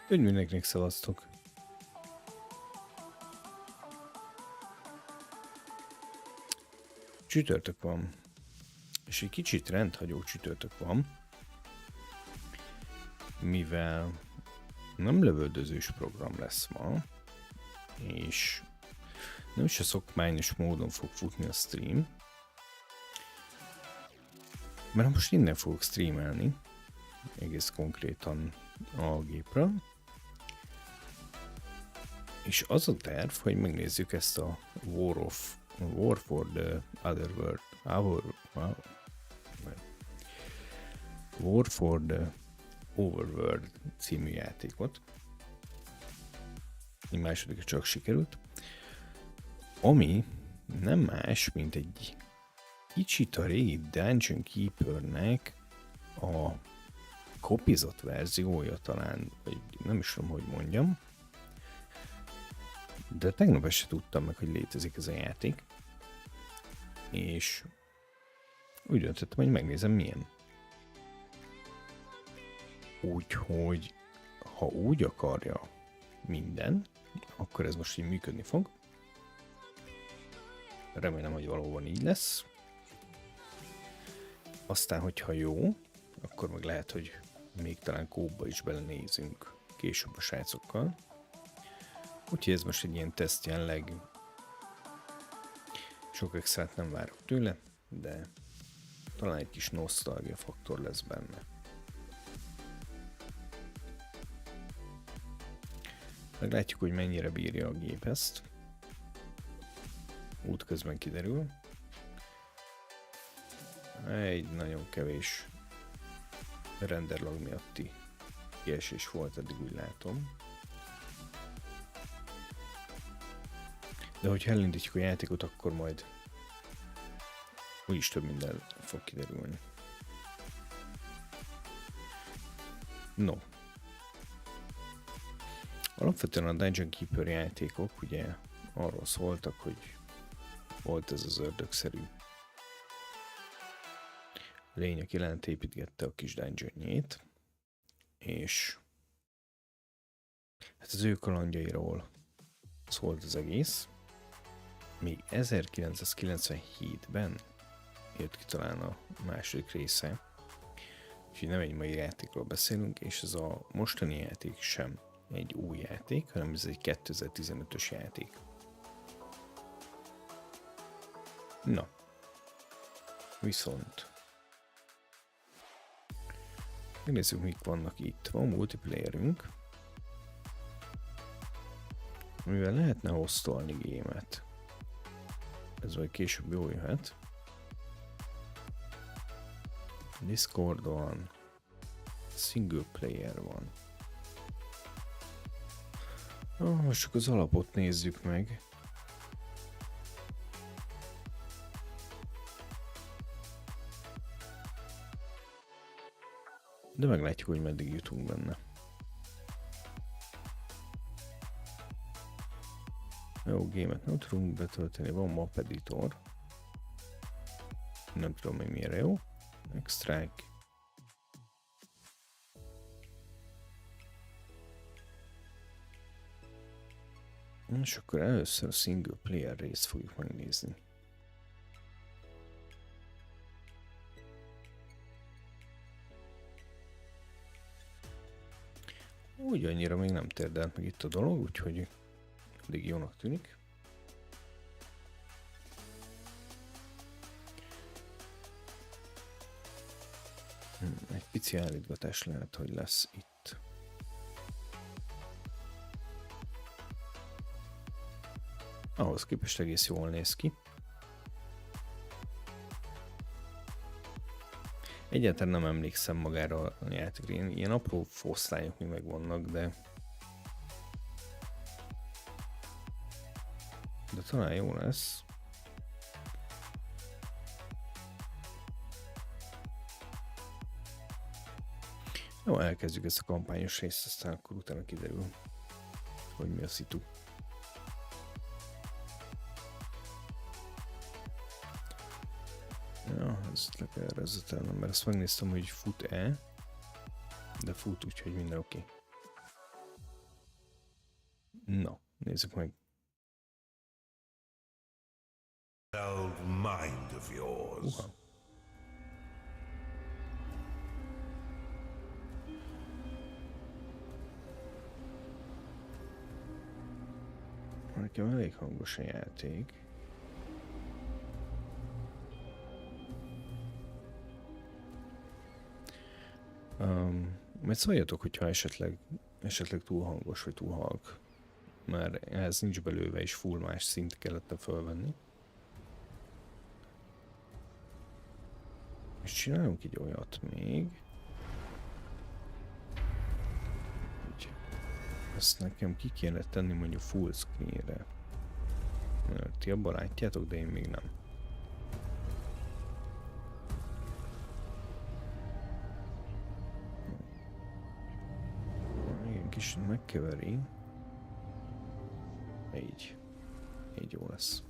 Hogy mindenkinek szavaztok. Csütörtök van. És egy kicsit rendhagyó csütörtök van. Mivel nem lövöldözős program lesz ma, és nem is a szokványos módon fog futni a stream, mert most innen fogok streamelni, egész konkrétan a gépre, és az a terv, hogy megnézzük ezt a War for the Otherworld, War for the Overworld című játékot. Egy második csak sikerült. Ami nem más, mint egy kicsit a régi Dungeon Keepernek a kopizott verziója talán, vagy nem is tudom, hogy mondjam. De tegnap se tudtam meg, hogy létezik ez a játék. És úgy döntöttem, hogy megnézem milyen. Úgyhogy, ha úgy akarja minden, akkor ez most így működni fog. Remélem, hogy valóban így lesz. Aztán, hogyha jó, akkor meg lehet, hogy még talán kóba is belenézünk később a srácokkal. Úgyhogy ez most egy ilyen teszt jelleg. Sok extrát nem várok tőle, de talán egy kis nosztalgia faktor lesz benne. Meglátjuk, hogy mennyire bírja a gép ezt. Útközben kiderül. Egy nagyon kevés renderlag miatti kiesés volt, eddig úgy látom. De hogyha elindítjuk a játékot, akkor majd úgyis több minden fog kiderülni. No. Alapvetően a Dungeon Keeper játékok ugye arról szóltak, hogy volt ez az ördögszerű lény, aki lent építgette a kis dungeonjét, és hát az ő kalandjairól szólt az egész. Még 1997-ben jött ki talán a második része, úgyhogy nem egy mai játékról beszélünk, és ez a mostani játék sem egy új játék, hanem ez egy 2015-ös játék. Na, viszont megnézzük, mik vannak itt. Van multiplayerünk, amivel lehetne hostolni gémet. Ez majd később jól jöhet. Discord van, single player van. Most csak az alapot nézzük meg. De meglátjuk, hogy meddig jutunk benne. Jó, gémet nem tudunk betölteni, van map editor. Nem tudom még mire jó. Extract. És akkor először a single player részt fogjuk megnézni. Úgy annyira még nem térdelt meg itt a dolog, úgyhogy elég jónak tűnik. Egy pici állítgatás lehet, hogy lesz itt. Ahhoz képest egész jól néz ki. Egyáltalán nem emlékszem magára a játékra. Ilyen apró foszlányok mi megvannak, de talán jó lesz. Jó, elkezdjük ezt a kampányos részt, aztán akkor utána kiderül, hogy mi a szitu. Ja, ezt le kell rezetelnem, mert azt megnéztem, hogy fut-e, de fut, úgyhogy minden oké. Na, nézzük meg. Old mind of yours. Nekem elég hangos a játék. Majd szóljatok, hogyha esetleg túl hangos vagy túl halk. Mert ehhez nincs belőle, és full más szint kellett fölvenni. És csinálunk egy olyat még. Úgy. Ezt nekem ki kéne tenni mondjuk full screenre. Ti abban látjátok, de én még nem. Igen, kis megkeveri. Így. Így jó lesz.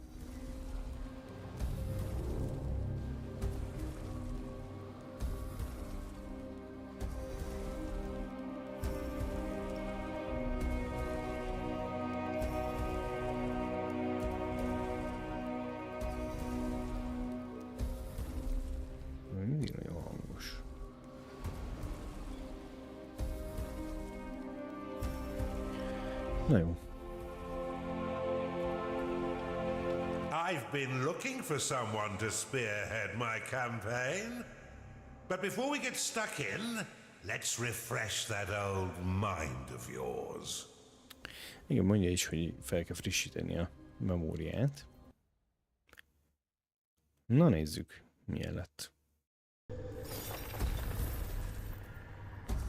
Mindig nagyon hangos. Na jó. I've been looking for someone to spearhead my campaign. But before we get stuck in, let's refresh that old mind of yours. Igen, mondja is, hogy fel kell frissíteni a memóriát. Na nézzük, milyen lett.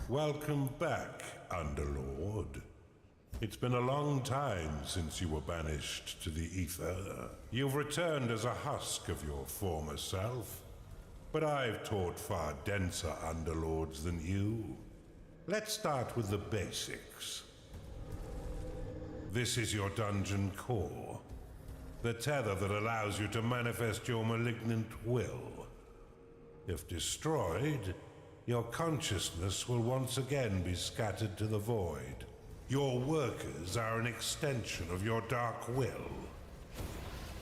Welcome back, Underlord. It's been a long time since you were banished to the ether. You've returned as a husk of your former self. But I've taught far denser Underlords than you. Let's start with the basics. This is your dungeon core. The tether that allows you to manifest your malignant will. If destroyed, your consciousness will once again be scattered to the void. Your workers are an extension of your dark will.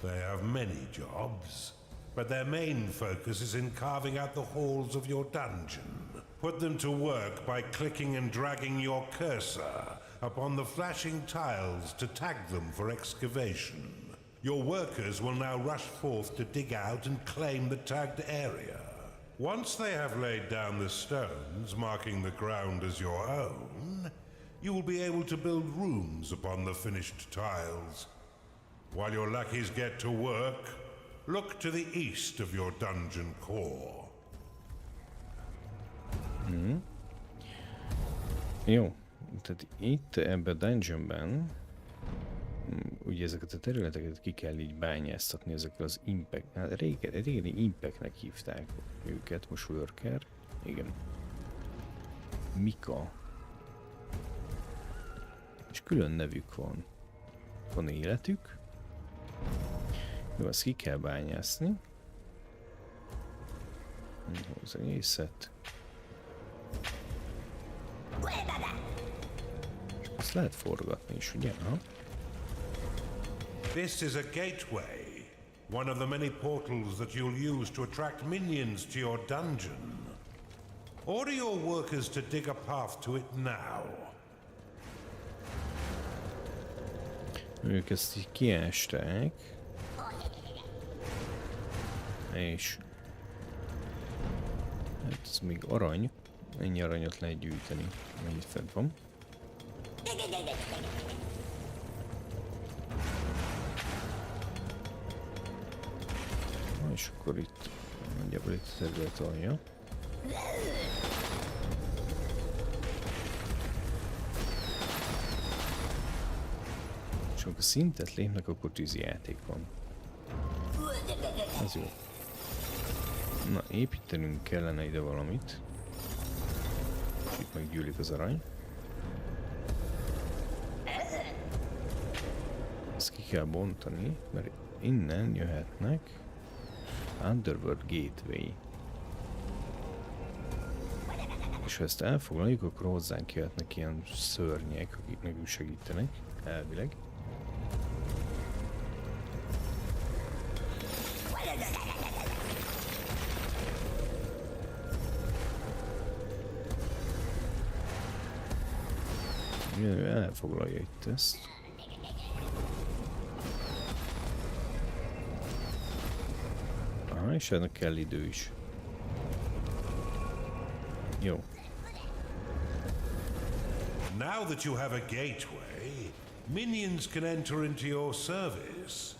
They have many jobs, but their main focus is in carving out the halls of your dungeon. Put them to work by clicking and dragging your cursor upon the flashing tiles to tag them for excavation. Your workers will now rush forth to dig out and claim the tagged area. Once they have laid down the stones, marking the ground as your own, you will be able to build rooms upon the finished tiles. While your lackeys get to work, look to the east of your dungeon core. Jó, tehát itt ebben a dungeonben ugye ezeket a területeket ki kell így bányáztatni ezekkel az impek, hát régen impeknek hívták őket, most worker, igen. Mika. És külön nevük van. Van életük. Jó, ezt ki kell bányászni. Az egészet. És ezt lehet forgatni is, ugye? Ha? This is a gateway, one of the many portals that you'll use to attract minions to your dungeon. Order your workers to dig a path to it now. Ők ezt így kiásták. És hát ez még arany. Ennyi aranyat lehet gyűjteni, mennyit fent van. És akkor itt nagyjából itt a terület alja. És amikor szintet lépnek, akkor tűzijáték van. Ez jó. Na, építenünk kellene ide valamit. És itt meggyűlik az arany. Ezt ki kell bontani, mert innen jöhetnek Underworld Gateway. És ha ezt elfoglaljuk, akkor hozzánk jöhetnek ilyen szörnyek, akik nekünk segítenek. Elvileg. Ő elfoglalja itt ezt. Aha, és ennek kell idő is. Jó. Now that you have a gateway, minions can enter into your service.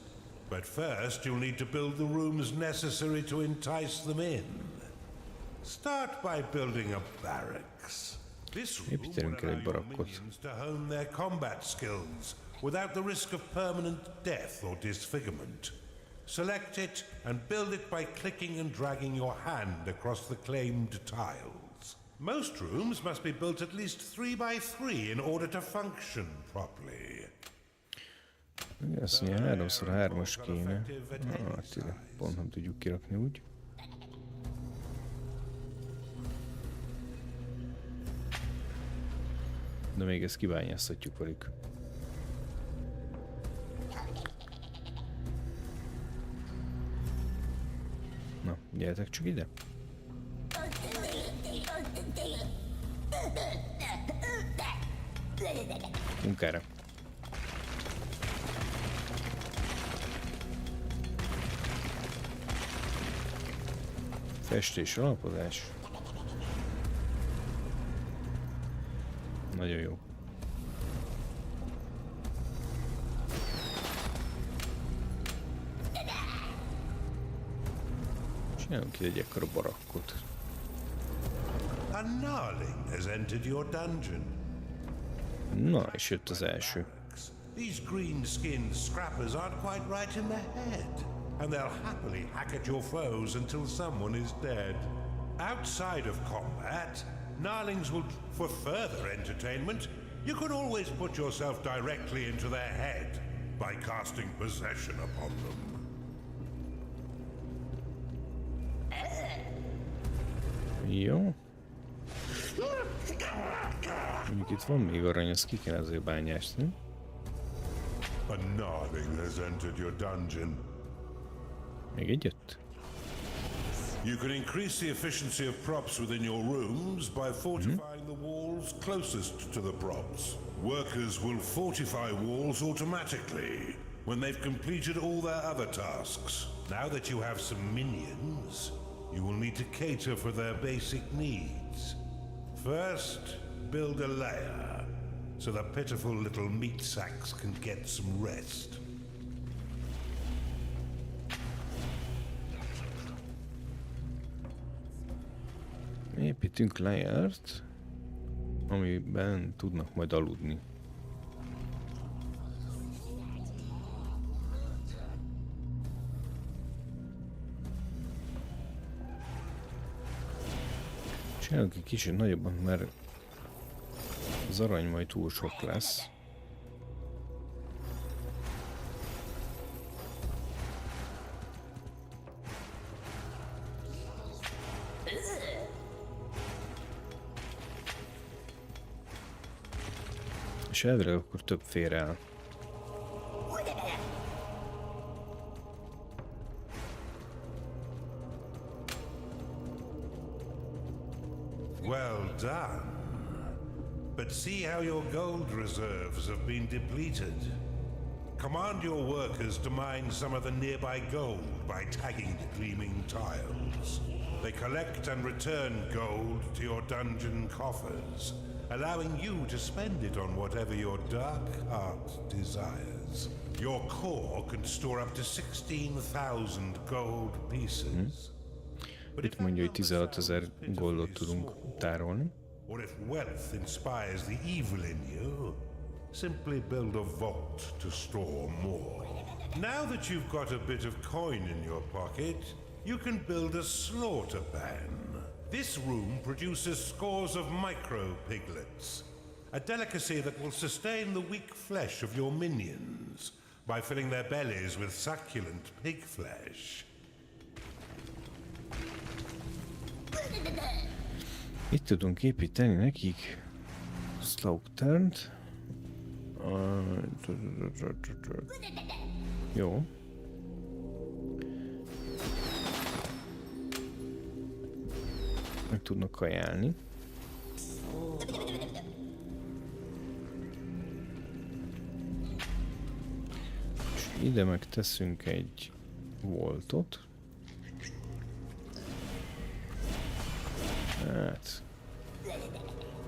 But first you'll need to build the rooms necessary to entice them in. Start by building a barracks. This room will allow your minions to hone their combat skills without the risk of permanent death or disfigurement. Select it and build it by clicking and dragging your hand across the claimed tiles. Most rooms must be built at least 3 by 3 in order to function properly. Azt mondja, 3x3-as kéne. Hát ide pont nem tudjuk kirakni úgy. De még ezt kibányáztatjuk velük. Na, gyertek csak ide. Munkára. Festés, alapozás. Nagyon jó. Csinálunk ki egy ekkora barakkot. A gnarling has entered your dungeon. Na, és jött az első. These green-skinned scrappers aren't quite right in the head, and they'll happily hack at your foes until someone is dead. Outside of combat, gnarlings will, for further entertainment, you can always put yourself directly into their head by casting possession upon them. Jó. Mondjuk itt van még arany, ezt ki kell azért bányászni. A gnarling has entered your dungeon. Még egy jött. You can increase the efficiency of props within your rooms by fortifying the walls closest to the props. Workers will fortify walls automatically when they've completed all their other tasks. Now that you have some minions, you will need to cater for their basic needs. First, build a lair, so the pitiful little meat sacks can get some rest. Építünk lejert, amiben tudnak majd aludni. Csinálunk egy kicsit nagyobban, mert az arany majd túl sok lesz. És elvileg akkor több fér el. Well done. But see how your gold reserves have been depleted. Command your workers to mine some of the nearby gold by tagging the gleaming tiles. They collect and return gold to your dungeon coffers, allowing you to spend it on whatever your dark heart desires. Your core can store up to 16,000 gold pieces. Itt mondja, hogy 16 000 goldot tudunk tárolni. Or if wealth inspires the evil in you, simply build a vault to store more. Now that you've got a bit of coin in your pocket, you can build a slaughter pan. This room produces scores of micro piglets, a delicacy that will sustain the weak flesh of your minions by filling their bellies with succulent pig flesh. Itt tudunk építeni nekik Slaughternt, Jó. Meg tudnak kajálni. És ide meg teszünk egy voltot. Hát...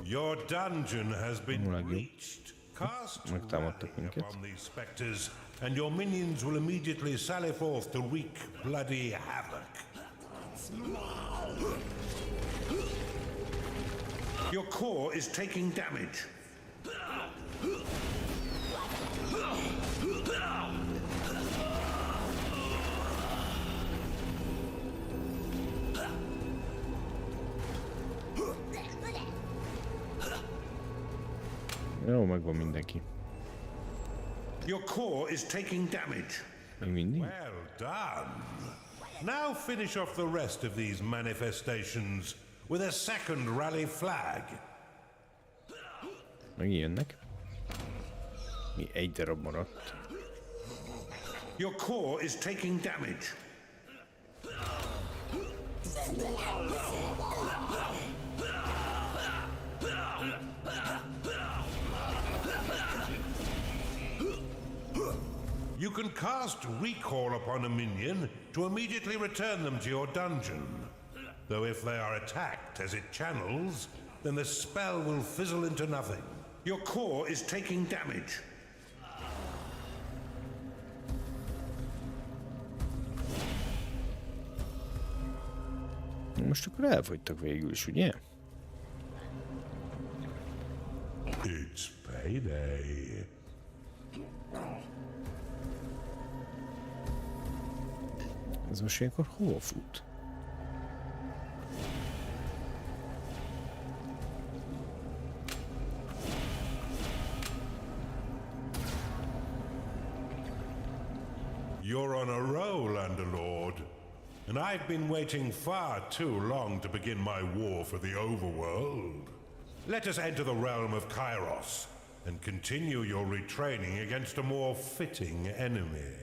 Your dungeon has been breached. Cast Megtámadtak rally minket. upon these specters, and your minions will immediately sally forth to wreak bloody havoc. Your core is taking damage. Jó, megvan mindenki. Your core is taking damage. Még mindig? Well done. Now finish off the rest of these manifestations with a second rally flag. Megint jönnek. Mi egy darab maradt. Your core is taking damage. You can cast Recall upon a minion to immediately return them to your dungeon. Though if they are attacked as it channels, then the spell will fizzle into nothing. Your core is taking damage. Most akkor elfogytak végül is, ugye? It's payday. Ez most ilyenkor hol fut? You're on a roll, Underlord. And I've been waiting far too long to begin my war for the Overworld. Let us enter the realm of Kairos and continue your retraining against a more fitting enemy.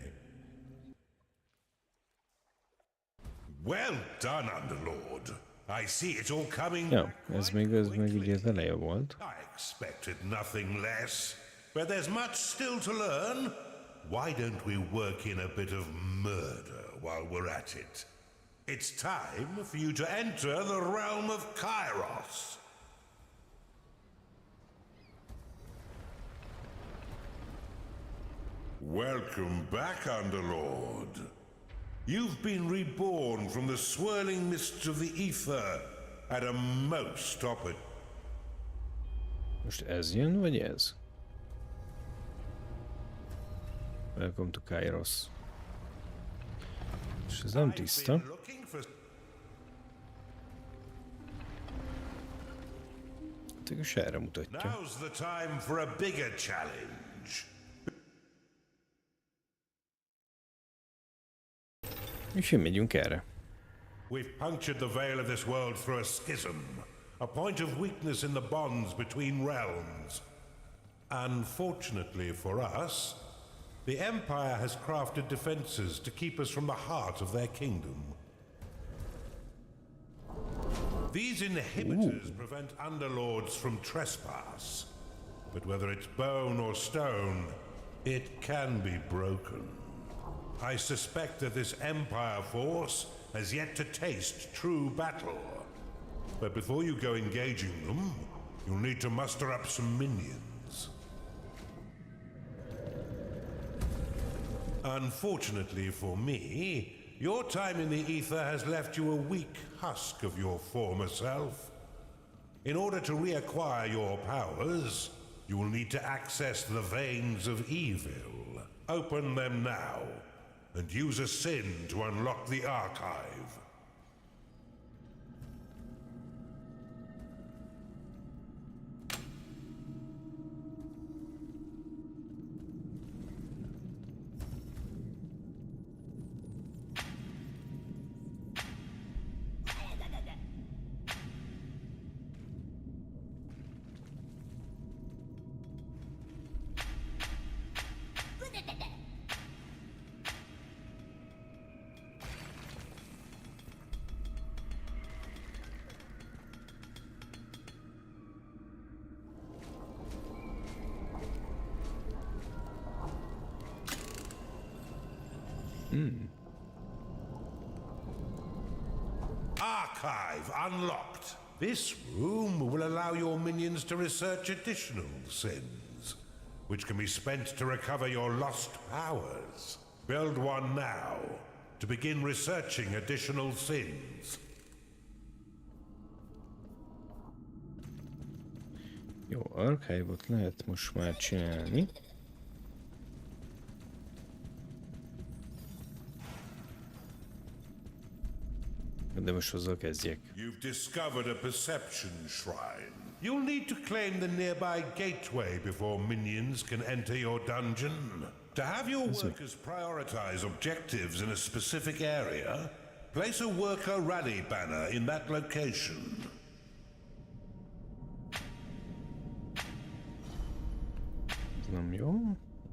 Well done, Underlord. I see it's all coming Jó, back ez quite még ugye az quickly. eleje volt. I expected nothing less, but there's much still to learn. Why don't we work in a bit of murder while we're at it? It's time for you to enter the realm of Kairos. Welcome back, Underlord. You've been reborn from the swirling mists of the ether at a most opportune. Most ez jön, vagy ez? Welcome to Kairos. És ez nem tiszta. Tényleg erre mutatja. Now's the time for a bigger challenge. És megyünk erre. We've punctured the veil of this world through a schism, a point of weakness in the bonds between realms. Unfortunately for us, the Empire has crafted defenses to keep us from the heart of their kingdom. These inhibitors prevent underlords from trespass, but whether it's bone or stone, it can be broken. I suspect that this Empire force has yet to taste true battle. But before you go engaging them, you'll need to muster up some minions. Unfortunately for me, your time in the ether has left you a weak husk of your former self. In order to reacquire your powers, you will need to access the veins of evil. Open them now, and use a sin to unlock the archive. Archive unlocked. This room will allow your minions to research additional sins, which can be spent to recover your lost powers. Build one now to begin researching additional sins. Jó, archive-ot lehet most már csinálni. De most azzal kezdjek. You've discovered a perception shrine. You'll need to claim the nearby gateway before minions can enter your dungeon. To have your workers prioritize objectives in a specific area, place a worker rally banner in that location. Nem jó,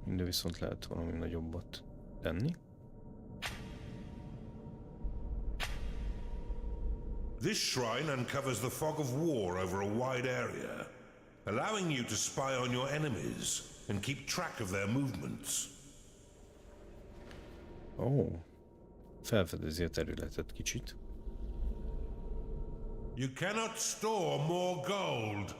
de viszont lehet valami nagyobbat tenni. This shrine uncovers the fog of war over a wide area, allowing you to spy on your enemies and keep track of their movements. Ó, felfedezi a területet kicsit. You cannot store more gold.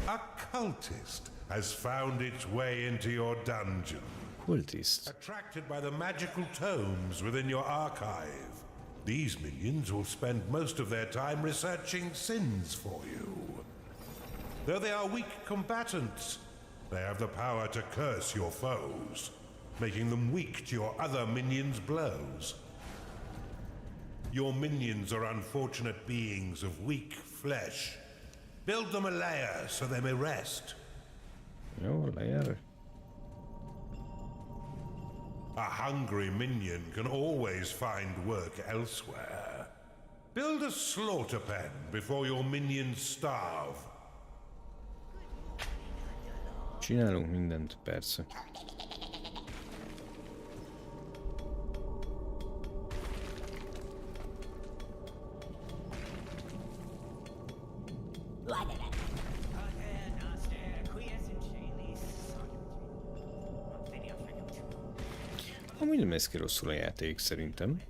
A cultist has found its way into your dungeon. Kultiszt. Attracted by the magical tomes within your archive, these minions will spend most of their time researching sins for you. Though they are weak combatants, they have the power to curse your foes, making them weak to your other minions' blows. Your minions are unfortunate beings of weak flesh. Build them a lair so they may rest. Jó, lejár. A hungry minion can always find work elsewhere. Build a slaughter pen before your minions starve. Csinálunk mindent, persze. Amúgy nem néz ki rosszul a játék, szerintem.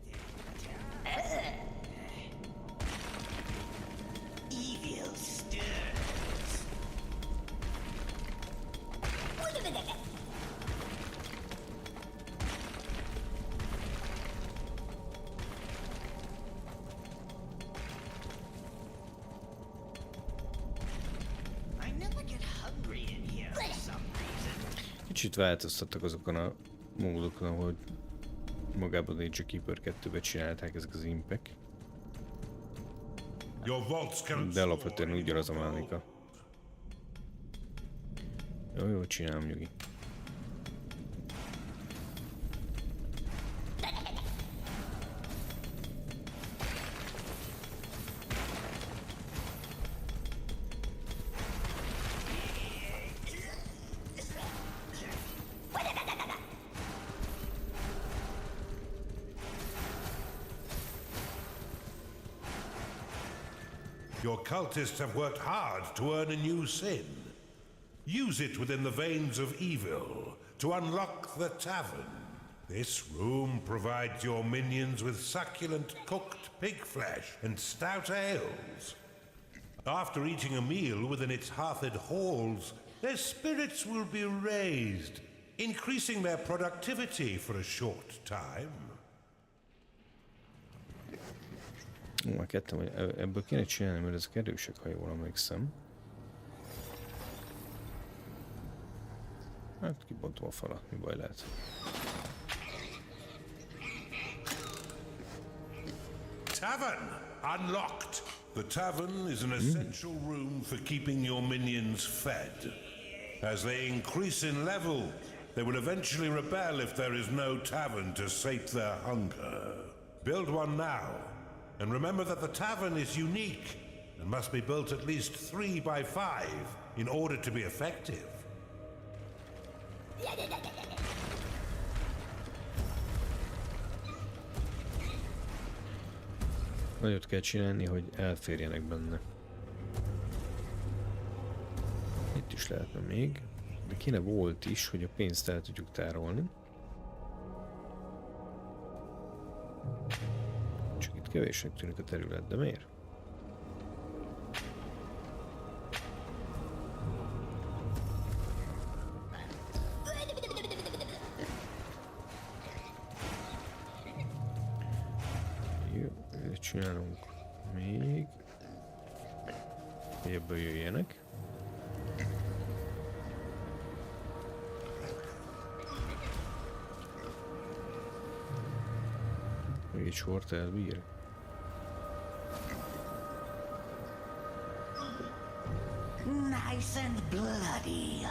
Kicsit változtattak azokon a módokon, hogy magában a Age of Keeper 2-be csinálták ezek az impek. De alapvetően ugyanaz a mechanika. Jó, csinálom, nyugi. Your cultists have worked hard to earn a new sin. Use it within the veins of evil to unlock the tavern. This room provides your minions with succulent cooked pig flesh and stout ales. After eating a meal within its hearthed halls, their spirits will be raised, increasing their productivity for a short time. Már kettem, hogy ebből kéne csinálni, mert ezek erősek, ha jól emlékszem. Hát kibontom a falat, mi baj lehet. Tavern unlocked. The tavern is an essential room for keeping your minions fed. As they increase in level, they will eventually rebel if there is no tavern to sate their hunger. Build one now. And remember that the tavern is unique and must be built at least 3 by 5 in order to be effective. Nagyot kell csinálni, hogy elférjenek benne. is lehetne még. De kéne volt is, hogy a pénzt el tudjuk tárolni. Csak itt kevésnek tűnik a terület, de miért? Jó, csinálunk még. Hogy ebből jöjjenek. Még egy sort elbír. Nice and bloody.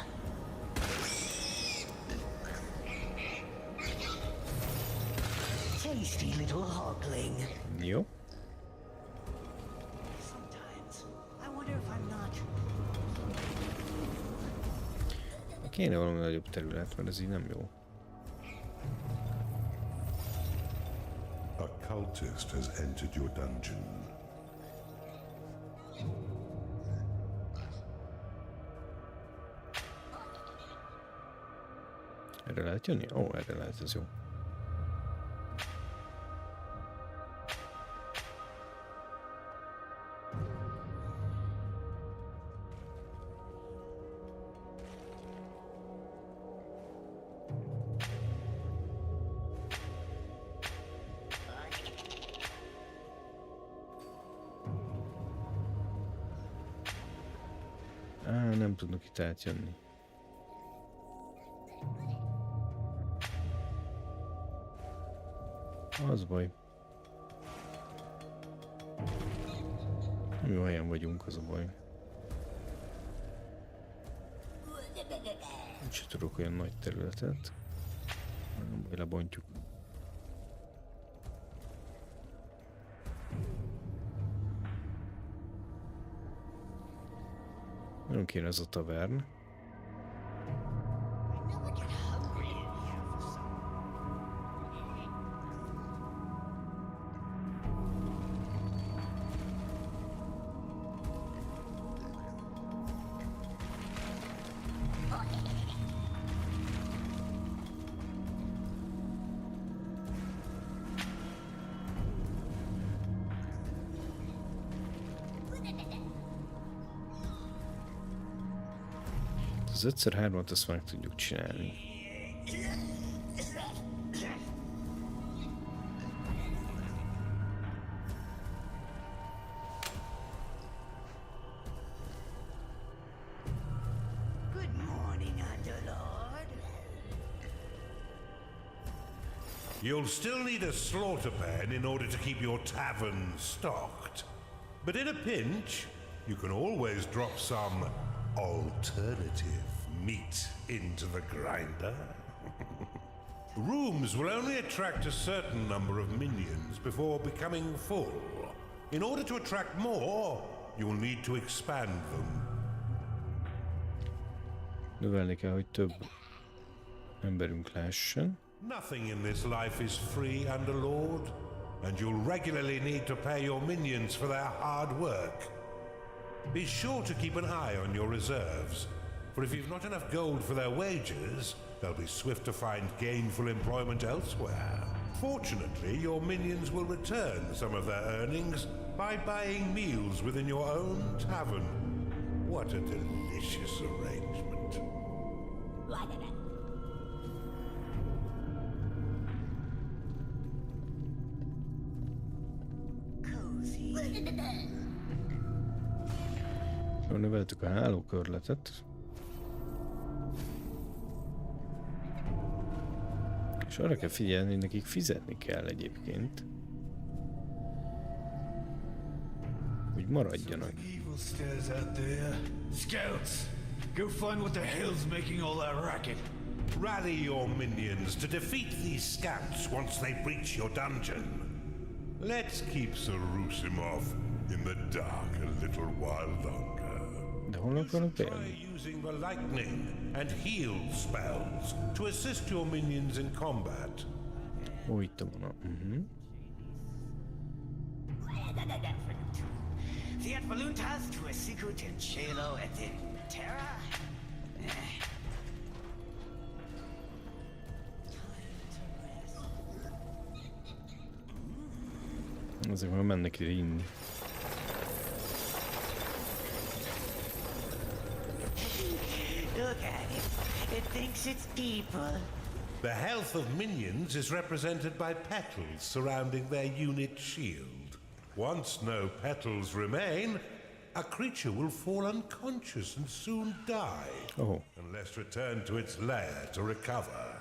Tasty little hogling. Jó. Sometimes I wonder if I'm not. Kéne valami nagyobb terület, mert ez így nem jó. A cultist has entered your dungeon. Erre lehet jönni? Ó, erre lehet, ez jó. Nem tudnak itt átjönni. Az baj. Nem jó helyen vagyunk, az a baj. Úgyse tudok olyan nagy területet. Nem baj, lebontjuk. Nem kéne ez a tavern. Az 5x3-at azt meg tudjuk csinálni. Good morning, Underlord. You'll still need a slaughter pen in order to keep your tavern stocked. But in a pinch, you can always drop some alternative meat into the grinder. Rooms will only attract a certain number of minions before becoming full. In order to attract more, you'll need to expand them. Növelni kell, hogy több emberünk lehessen. Nothing in this life is free, Underlord, and you'll regularly need to pay your minions for their hard work. Be sure to keep an eye on your reserves, for if you've not enough gold for their wages, they'll be swift to find gainful employment elsewhere. Fortunately, your minions will return some of their earnings by buying meals within your own tavern. What a delicious arrangement. Cozy. Jól növeltük a hálókörletet. És arra kell figyelni, hogy nekik fizetni kell egyébként. Hogy maradjanak. Evil stairs out there. Scouts, go find what the hell's making all that racket. Rally your minions to defeat these scouts once they breach your dungeon. Let's keep Sarusimov in the dark a little while longer. De hol akarok Try bejönni? using the lightning and heal spells to assist your minions in combat. Ó, itt van. Fiat voluntas tu esicut in cielo et in terra. Azért már mennek ide inni. Look at it. It thinks it's people. The health of minions is represented by petals surrounding their unit shield. Once no petals remain, a creature will fall unconscious and soon die, Oh, unless returned to its lair to recover.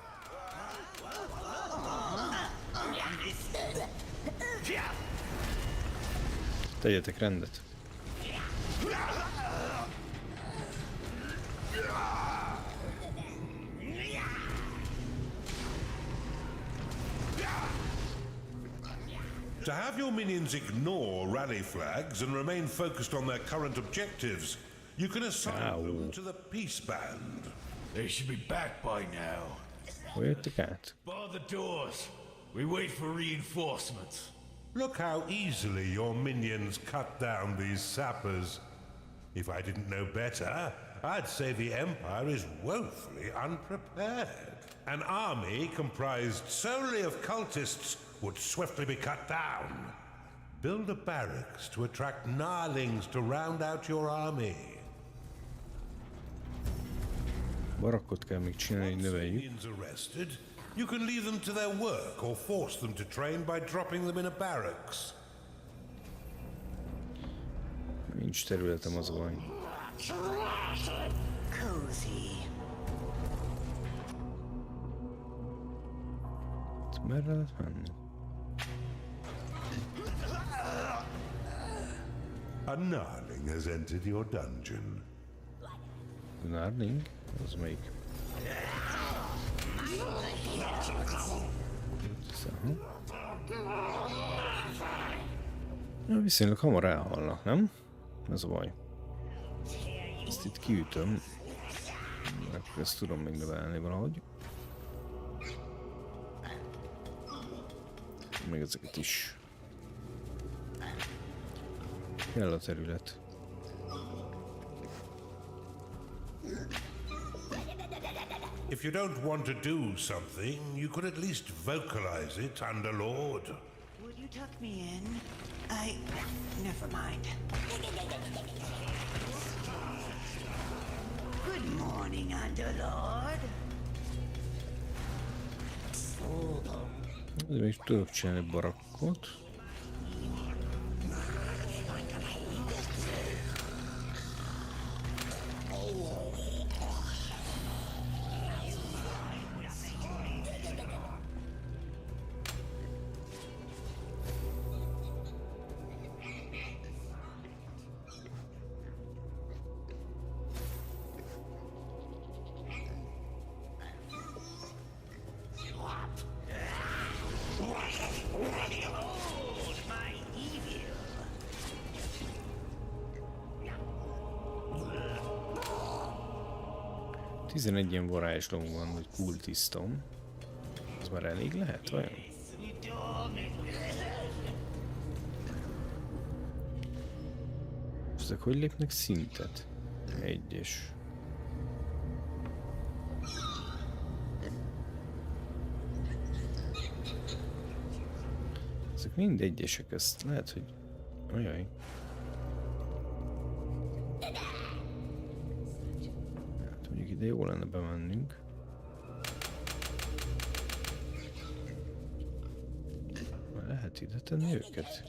tegyetek rendet. To have your minions ignore rally flags and remain focused on their current objectives, you can assign them to the peace band. They should be back by now. Hol jöttek át? Bar the doors. We wait for reinforcements. Look how easily your minions cut down these sappers. If I didn't know better, I'd say the Empire is woefully unprepared. An army comprised solely of cultists would swiftly be cut down. Build a barracks to attract gnarlings to round out your army. Barakkot kell még csinálni, hogy növeljük. Minions arrested, you can leave them to their work or force them to train by dropping them in a barracks. Nincs területem, az a baj. Cozy. Merre lehet menni? A gnarling has entered your dungeon. Gnarling? Az melyik? Ja, viszonylag hamar elhalnak, nem? Ez a baj. Ezt itt kiütöm. Akkor ezt tudom még növelni valahogy. Meg ezeket is. Kell a terület. If you don't want to do something, you could at least vocalize it, Underlord. Would you tuck me in? Never mind. Good morning, Underlord. Még tudok csinálni barakkot. My evil. 11 ilyen varázslóm van, hogy kultisztom. Az már elég lehet, vajon? Ezek hogy lépnek szintet? Egyes. Ezek mind egyesek, ezt lehet, hogy... Ajaj. Hát mondjuk ide jó lenne bemennünk. Lehet ide tenni őket?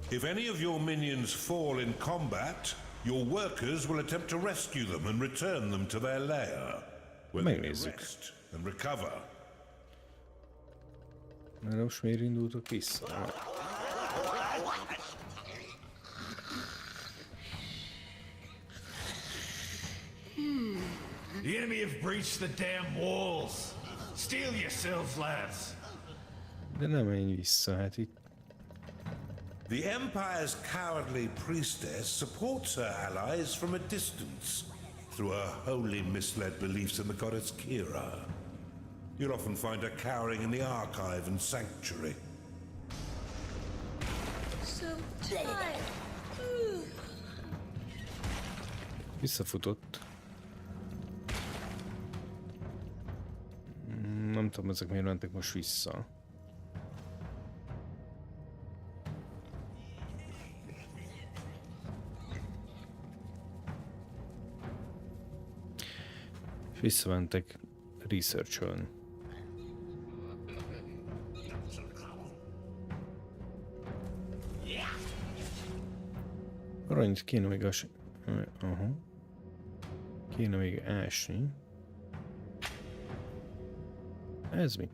If any of your minions fall in combat, your workers will attempt to rescue them and return them to their lair, where they Megnézzük. rest and recover. Mert most miért indultok vissza? The enemy have breached the damn walls. Steel yourselves, lads. De nem menj vissza, hát itt... The Empire's cowardly priestess supports her allies from a distance through her wholly misled beliefs in the goddess Kira. You'll often find her cowering in the archive and sanctuary. So tired. Visszafutott. Nem tudom, ezek miért mentek most vissza. És visszamentek research-ölni. Aranyit kéne még kéne még ásni. Ez mi?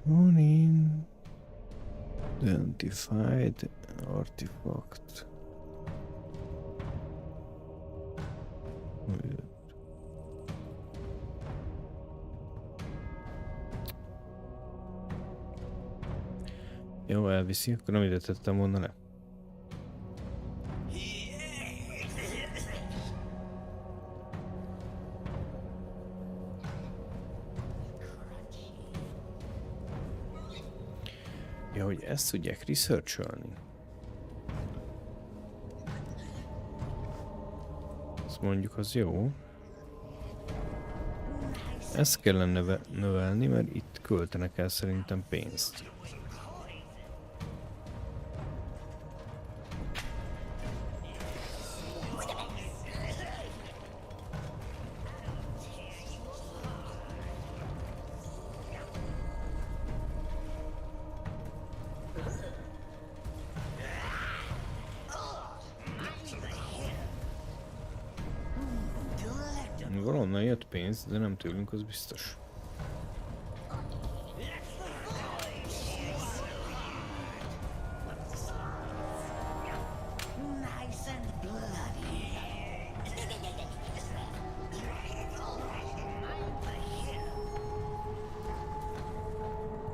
Unidentified artifact. Jó, elviszi, akkor nem ide tettem volna le. Ja, hogy ezt tudják research-ölni. Ezt mondjuk az jó. Ezt kellene növelni, mert itt költenek el szerintem pénzt. Valonnan jött pénz, de nem tőlünk, az biztos.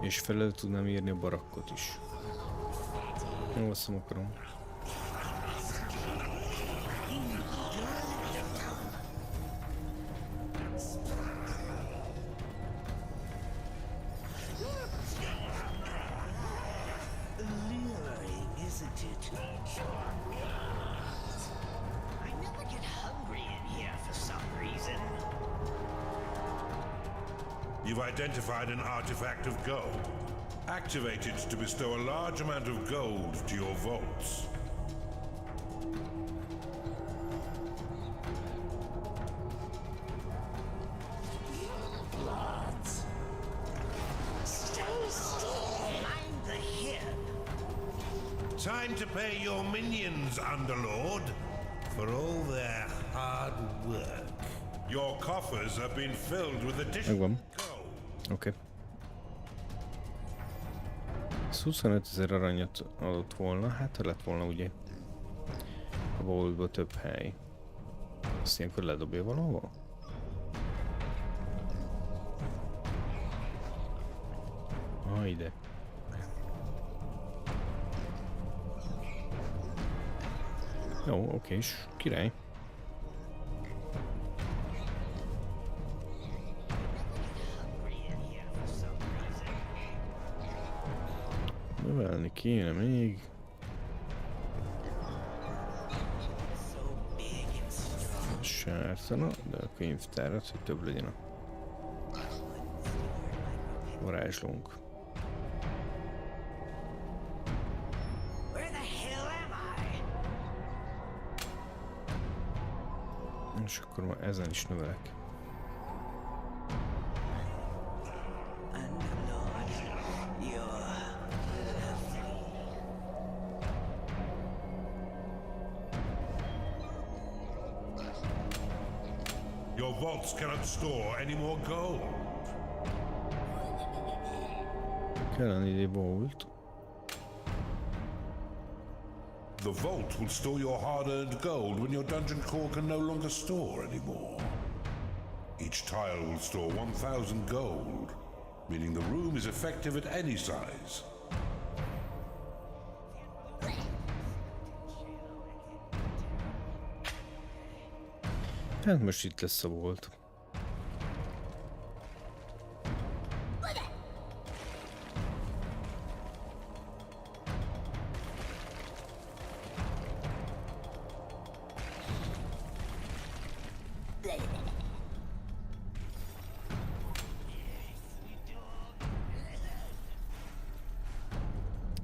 És felel tudnám írni a barakkot is. Jó, azt nem akarom. You've identified an artifact of gold. Activate it to bestow a large amount of gold to your vaults. Time to pay your minions, Underlord, for all their hard work. Your coffers have been filled with additional gold. Oké. 25 000 aranyat adott volna, hát ha lett volna ugye a vaultba több hely. Azt ilyenkor ledobja valahova? Ide. Jó, oké, és király. Növelni kéne még. Sártana, de a könyvtárat, hogy több legyen a varázslónk. És akkor már ezen is növelek. Your vaults cannot store any more gold. Kellene ide vault. The vault will store your hard-earned gold when your dungeon core can no longer store anymore. Each tile will store 1,000 gold, meaning the room is effective at any size. Hát most itt lesz a volt.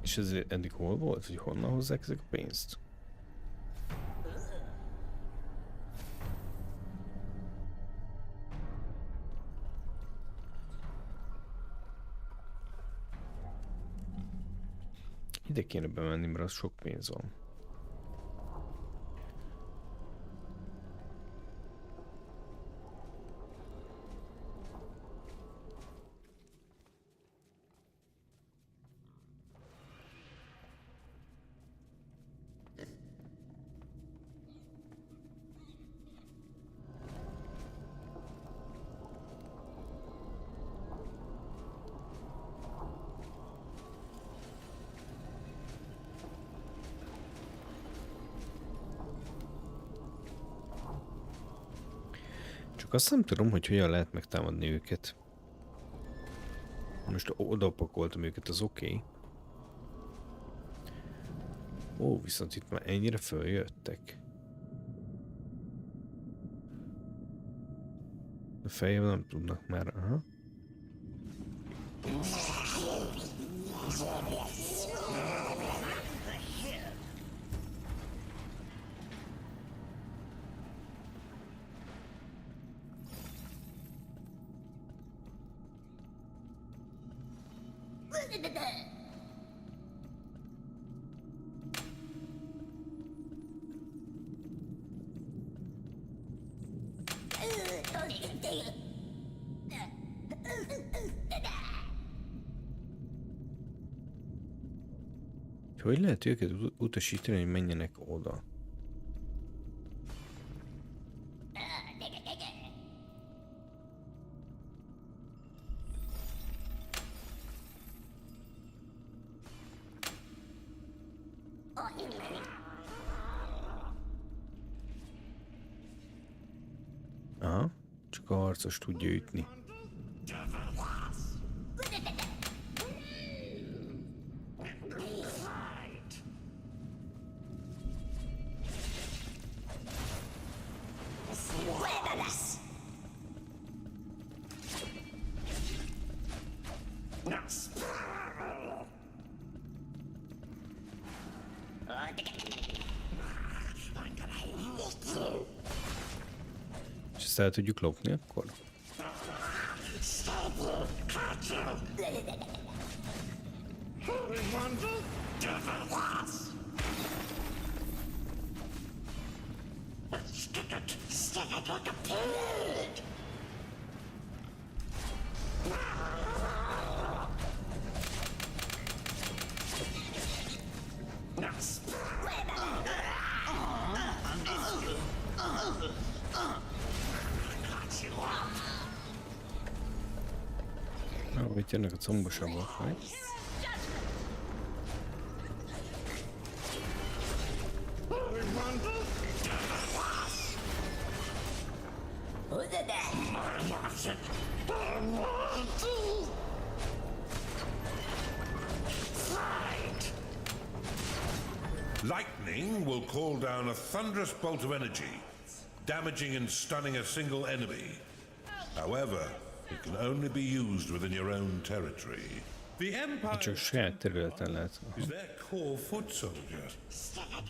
És ez eddig hol volt? Hogy honnan hozzák ezek a pénzt? Ide kéne bemenni, mert az sok pénz van. Azt nem tudom, hogy hogyan lehet megtámadni őket. Most odapakoltam őket, az oké. Ó, viszont itt már ennyire följöttek. A fejjel nem tudnak már, aha. Hogy lehet őket utasítani, hogy menjenek oda? Aha, csak a harcos tudja ütni. És ezt el tudjuk lopni akkor? Itt jönnek a combosabbak, vagy? Lightning will call down a thunderous bolt of energy, damaging and stunning a single enemy. However, it can only be used within your own territory. The Empire Csak saját területen lehet. is their core foot soldier,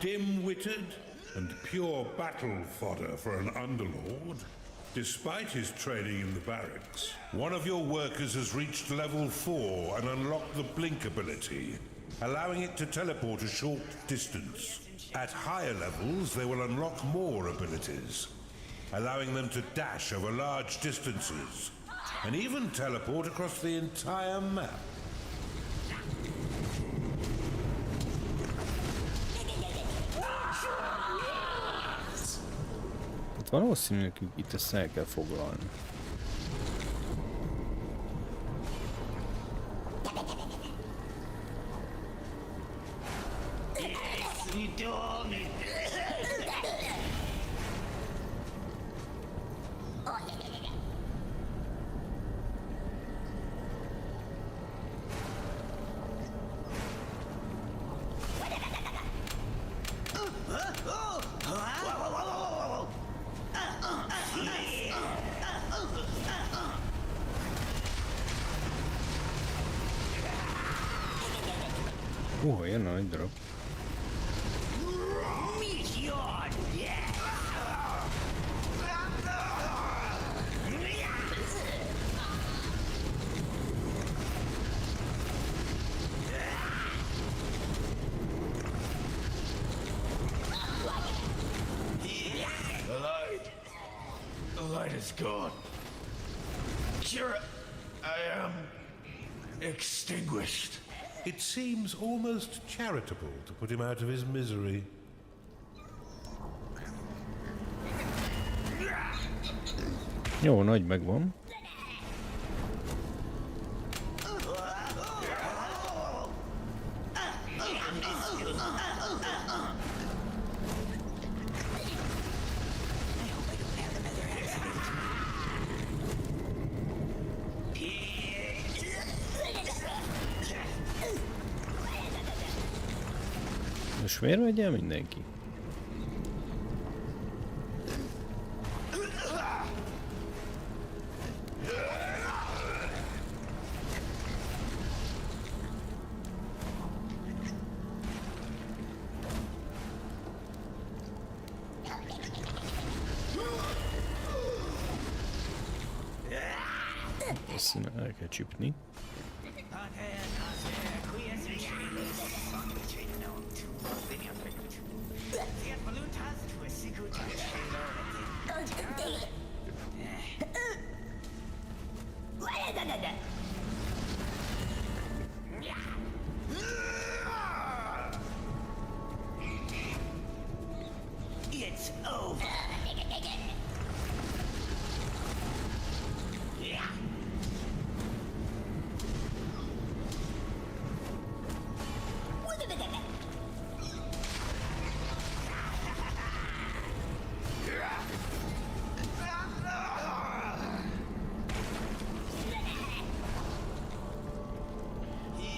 dim-witted and pure battle fodder for an underlord. Despite his training in the barracks, one of your workers has reached level 4 and unlocked the blink ability, allowing it to teleport a short distance. At higher levels, they will unlock more abilities, allowing them to dash over large distances and even teleport across the entire map. valószínűleg itt ezt el kell foglalni. Jön a nagy darab. The light is gone. Kira, I am extinguished. It seems almost charitable to put him out of his misery. Jó, nagy megvan. Most miért megy el mindenki? Ezt el kell csípni. It's over.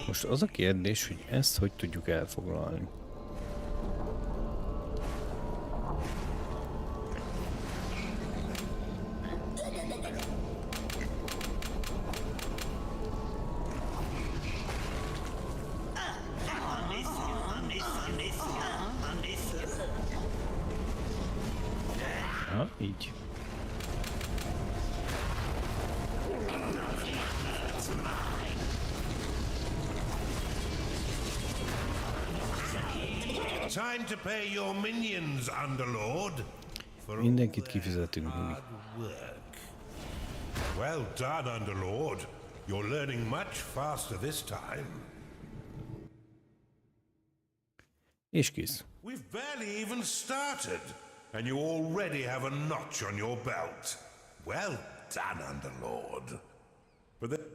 Most az a kérdés, hogy ezt hogy tudjuk elfoglalni. Ha, így. Time to pay your minions, Underlord. For Mindenkit kifizetünk mi. hard work. Well done, Underlord. You're learning much faster this time. És kész. We've barely even started, and you already have a notch on your belt. Well done, Underlord. But the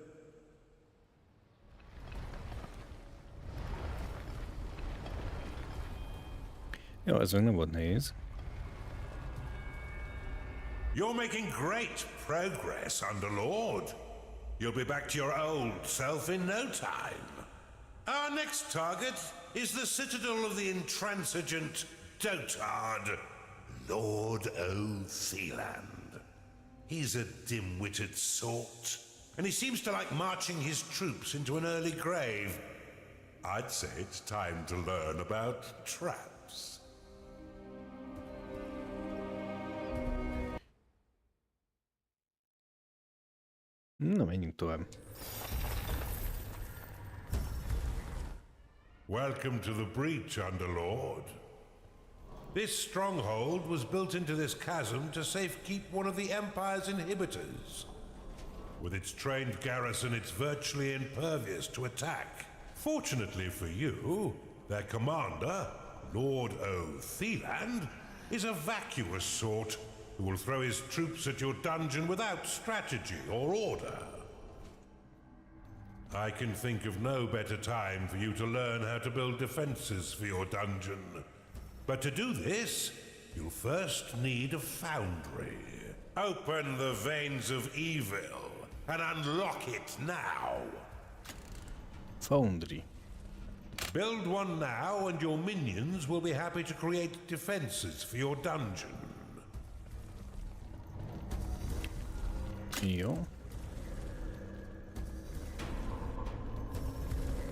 Jó, ez meg nem volt nehéz. You're making great progress, Underlord. You'll be back to your old self in no time. Our next target is the citadel of the intransigent dotard, Lord O'Theland. He's a dim-witted sort, and he seems to like marching his troops into an early grave. I'd say it's time to learn about traps. Na, menjünk tovább. Welcome to the breach, Underlord. This stronghold was built into this chasm to safekeep one of the Empire's inhibitors. With its trained garrison, it's virtually impervious to attack. Fortunately for you, their commander, Lord O'Theland, is a vacuous sort who will throw his troops at your dungeon without strategy or order. I can think of no better time for you to learn how to build defenses for your dungeon. But to do this, you'll first need a foundry. Open the veins of evil and unlock it now. Foundry. Build one now and your minions will be happy to create defenses for your dungeon. Jó.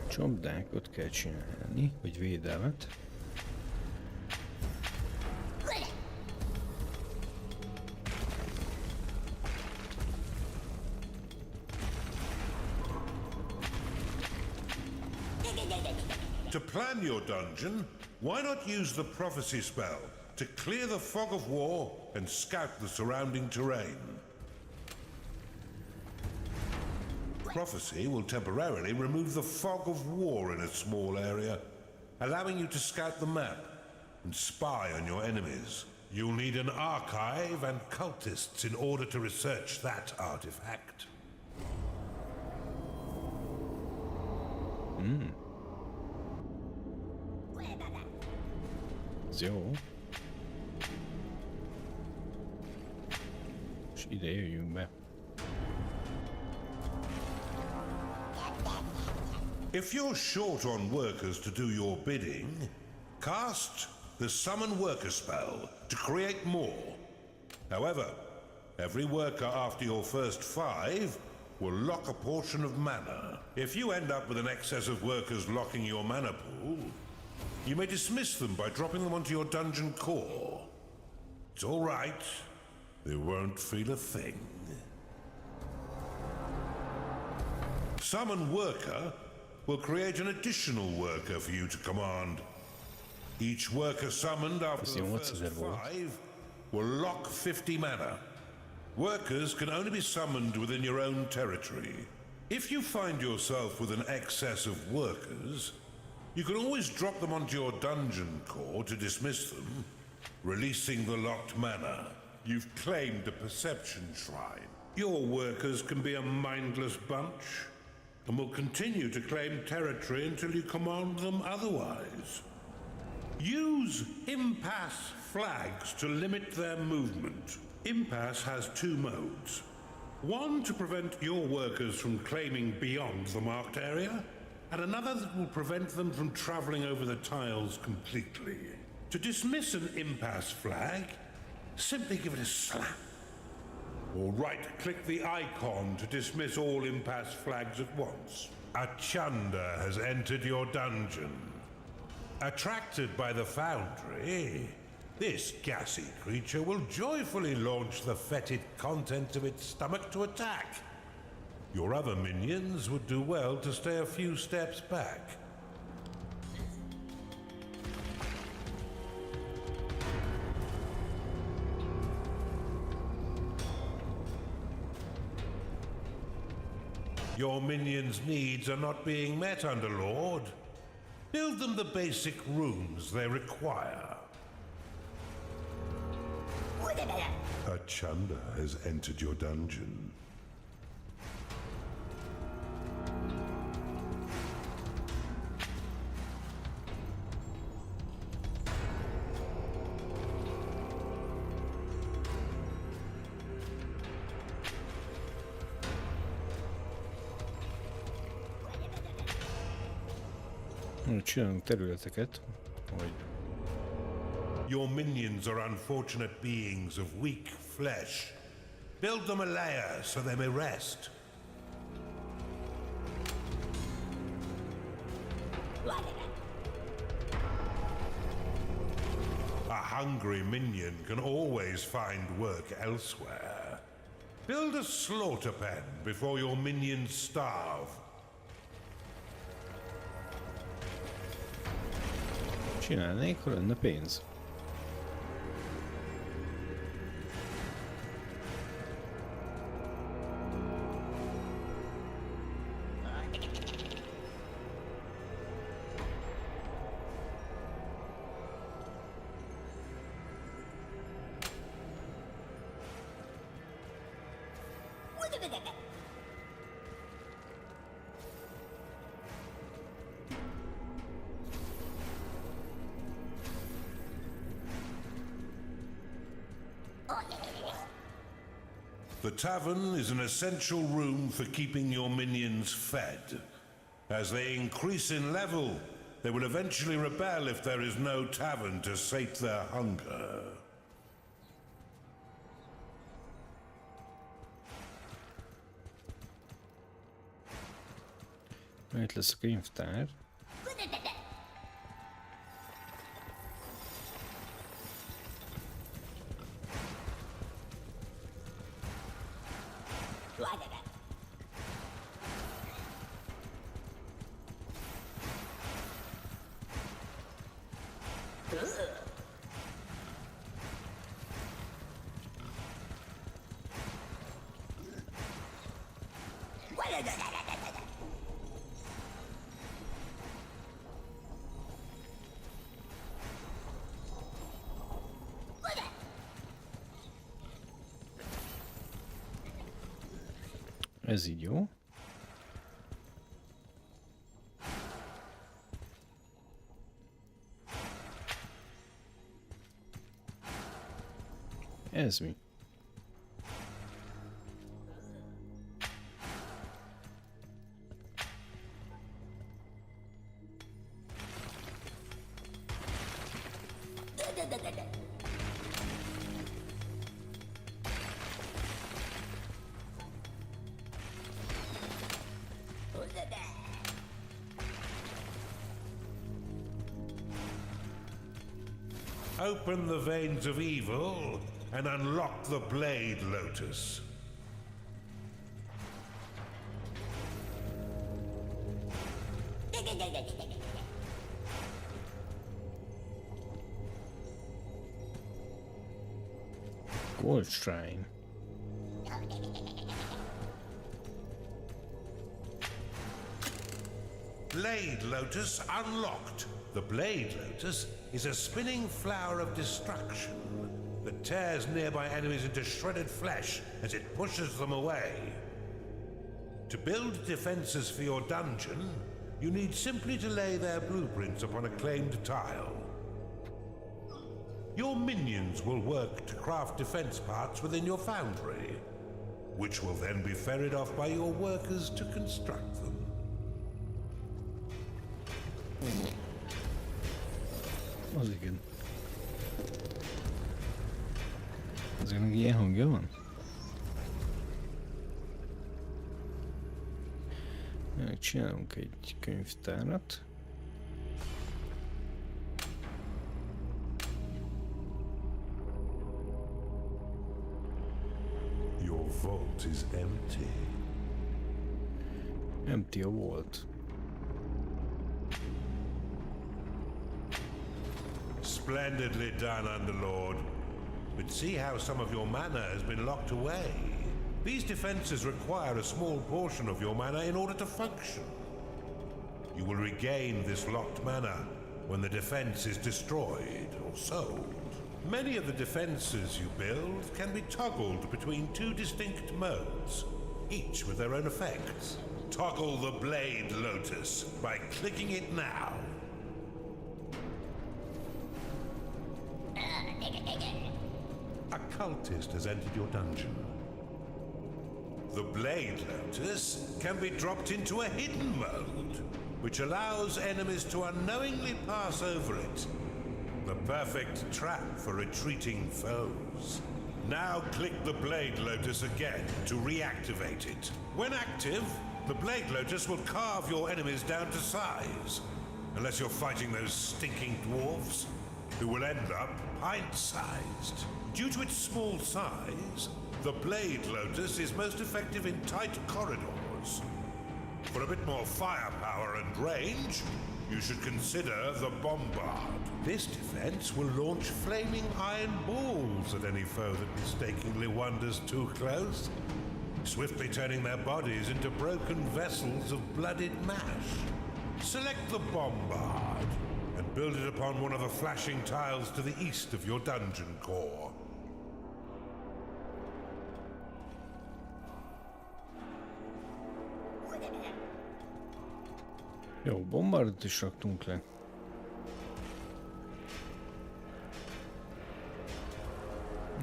Csapdákat kell csinálni, vagy védelmet. To plan your dungeon, why not use the prophecy spell to clear the fog of war and scout the surrounding terrain? Prophecy will temporarily remove the fog of war in a small area, allowing you to scout the map and spy on your enemies. You'll need an archive and cultists in order to research that artifact. Ez jó. És ide jöjjünk be. If you're short on workers to do your bidding, cast the Summon Worker spell to create more. However, every worker after your first 5 will lock a portion of mana. If you end up with an excess of workers locking your mana pool, you may dismiss them by dropping them onto your dungeon core. It's all right. They won't feel a thing. Summon Worker will create an additional worker for you to command. Each worker summoned after the first 5 will lock 50 mana. Workers can only be summoned within your own territory. If you find yourself with an excess of workers, you can always drop them onto your dungeon core to dismiss them, releasing the locked mana. You've claimed a perception shrine. Your workers can be a mindless bunch, and will continue to claim territory until you command them otherwise. Use impasse flags to limit their movement. Impasse has 2 modes. One to prevent your workers from claiming beyond the marked area, and another that will prevent them from traveling over the tiles completely. To dismiss an impasse flag, simply give it a slap. Or right-click the icon to dismiss all impasse flags at once. A chunder has entered your dungeon. Attracted by the foundry, this gassy creature will joyfully launch the fetid contents of its stomach to attack. Your other minions would do well to stay a few steps back. Your minions' needs are not being met, Underlord. Build them the basic rooms they require. A chunder has entered your dungeon. Csinálunk területeket, hogy Your minions are unfortunate beings of weak flesh. Build them a lair so they may rest. A hungry minion can always find work elsewhere. Build a slaughter pen before your minions starve. csinálnék, ha lenne pénz. The tavern is an essential room for keeping your minions fed. As they increase in level, they will eventually rebel if there is no tavern to sate their hunger. Itt lesz a könyvtár. Ez így jó. Ez mi? Open the veins of evil and unlock the Blade Lotus. Gold Shrine. Blade Lotus unlocked. The Blade Lotus is a spinning flower of destruction that tears nearby enemies into shredded flesh as it pushes them away. To build defenses for your dungeon, you need simply to lay their blueprints upon a claimed tile. Your minions will work to craft defense parts within your foundry, which will then be ferried off by your workers to construct them. Az igen. Ezeknek ilyen hangja van? Csinálunk egy könyvtárat. Your vault is empty. Empty a vault. Splendidly done, Underlord. But see how some of your mana has been locked away. These defenses require a small portion of your mana in order to function. You will regain this locked mana when the defense is destroyed or sold. Many of the defenses you build can be toggled between two distinct modes, each with their own effects. Toggle the Blade Lotus by clicking it now. A cultist has entered your dungeon. The Blade Lotus can be dropped into a hidden mode, which allows enemies to unknowingly pass over it. The perfect trap for retreating foes. Now click the Blade Lotus again to reactivate it. When active, the Blade Lotus will carve your enemies down to size. Unless you're fighting those stinking dwarves, who will end up pint-sized. Due to its small size, the Blade Lotus is most effective in tight corridors. For a bit more firepower and range, you should consider the Bombard. This defense will launch flaming iron balls at any foe that mistakenly wanders too close, swiftly turning their bodies into broken vessels of blooded mash. Select the Bombard and build it upon one of the flashing tiles to the east of your dungeon core. Jó, bombardot is raktunk le.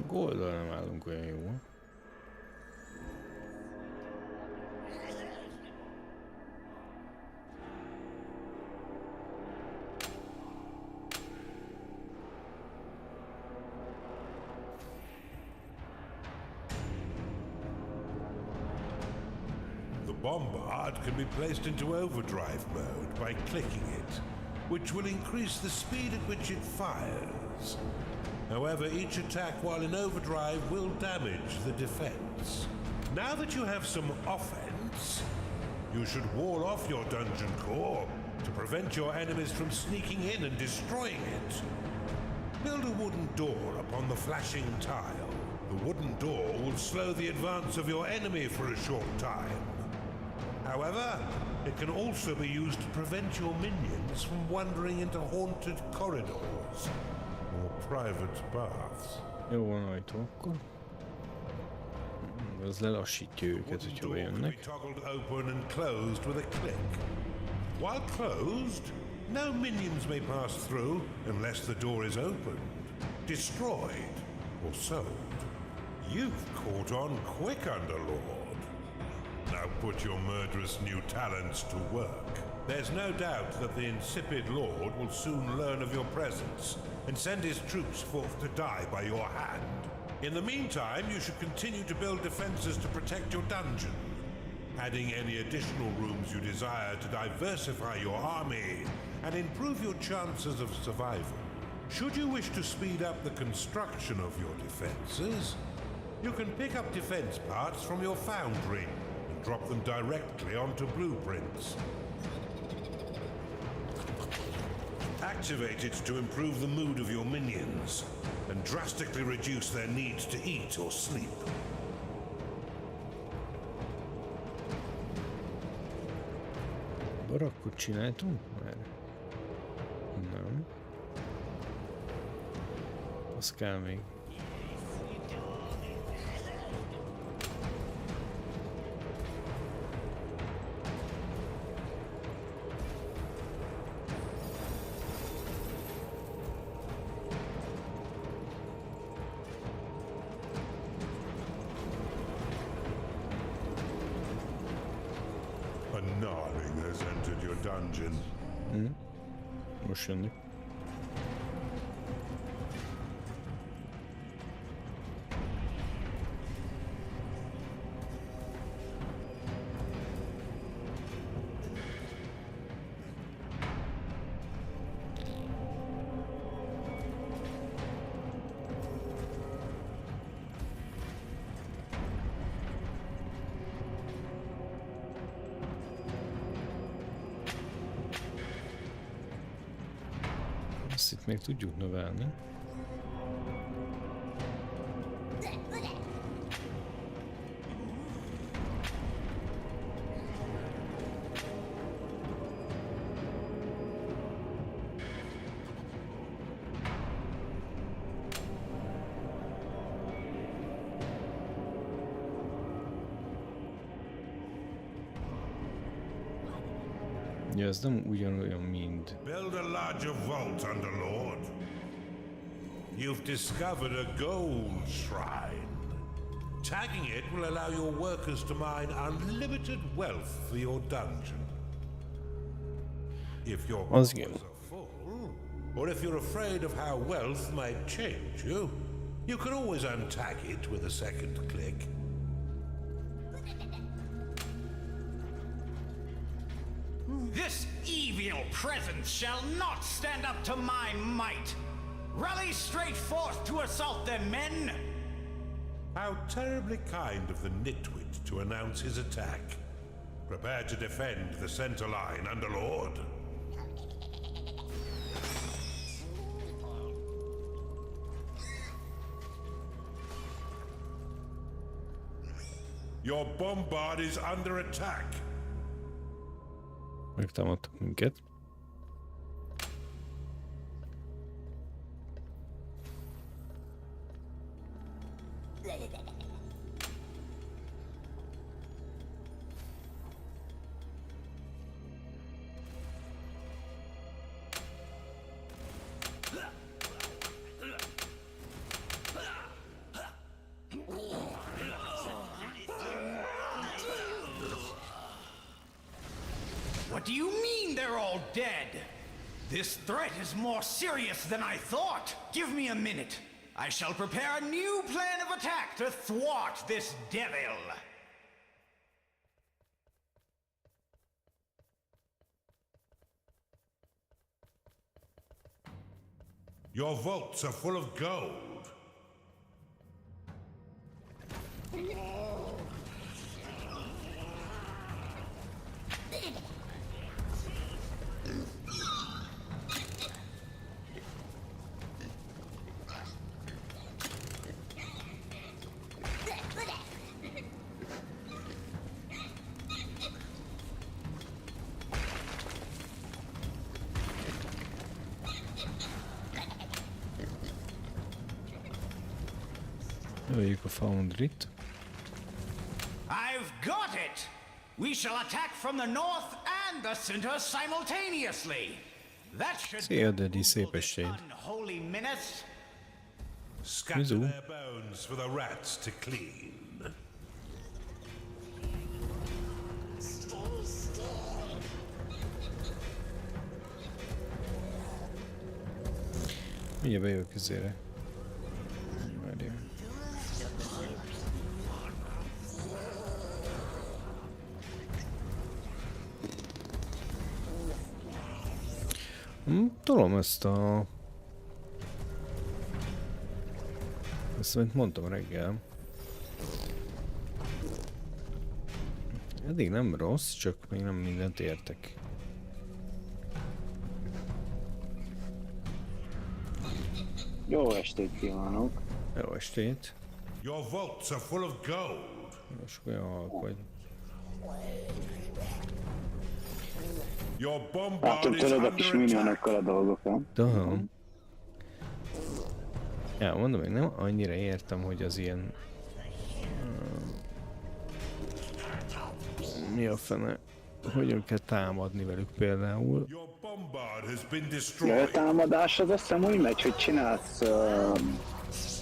Golddal nem állunk olyan jól. Bombard can be placed into overdrive mode by clicking it, which will increase the speed at which it fires. However, each attack while in overdrive will damage the defense. Now that you have some offense, you should wall off your dungeon core to prevent your enemies from sneaking in and destroying it. Build a wooden door upon the flashing tile. The wooden door will slow the advance of your enemy for a short time. However, it can also be used to prevent your minions from wandering into haunted corridors or private baths. Jó van ajtó akkor. Ez lelassítja őket, hogyha bejönnek. Toggled open and closed with a click. While closed, no minions may pass through unless the door is opened, destroyed, or sold. You've caught on quick, Underlord. Now put your murderous new talents to work. There's no doubt that the insipid lord will soon learn of your presence and send his troops forth to die by your hand. In the meantime, you should continue to build defenses to protect your dungeon, adding any additional rooms you desire to diversify your army and improve your chances of survival. Should you wish to speed up the construction of your defenses, you can pick up defense parts from your foundry and drop them directly onto blueprints. Activate it to improve the mood of your minions and drastically reduce their need to eat or sleep. Barakkot csináltunk már? Nem. Az kell még. A gnarling has entered your dungeon. Most jönni. Ezt itt még tudjuk növelni. Ja, ez nem ugyanolyan, mint... Build a larger vault, Underlord. You've discovered a gold shrine. Tagging it will allow your workers to mine unlimited wealth for your dungeon. If your Az coffers jó. are full, or if you're afraid of how wealth might change you, you can always untag it with a second click. This evil presence shall not stand up to my might. Rally straight forth to assault them, men! How terribly kind of the nitwit to announce his attack. Prepare to defend the center line, Underlord. Your bombard is under attack. Megtámadtak minket. What do you mean they're all dead? This threat is more serious than I thought. Give me a minute. I shall prepare a new plan of attack to thwart this devil. Your vaults are full of gold. Öljük a Foundry-t. I've got it! We shall attack from the north and the center simultaneously. That should Szia, Daddy, szép crumple this estét. unholy menace. Scatter Mizu. their bones for the rats to clean. Mindjárt bejövök közére. Várjál. Tolom ezt a... Ezt, mint mondtam reggel. Eddig nem rossz, csak még nem mindent értek. Jó estét kívánok! Jó estét! Your vaults are full of gold. Most olyan halk vagy. Your bombard Látom, is tudod a under kis attack. minionokkal a dolgokat. Tudom. Ja, mondom, még nem annyira értem, hogy az ilyen... Mi a fene? Hogyan kell támadni velük például? Your bombard has been Ja, a destroyed. támadás az azt hiszem úgy megy, hogy csinálsz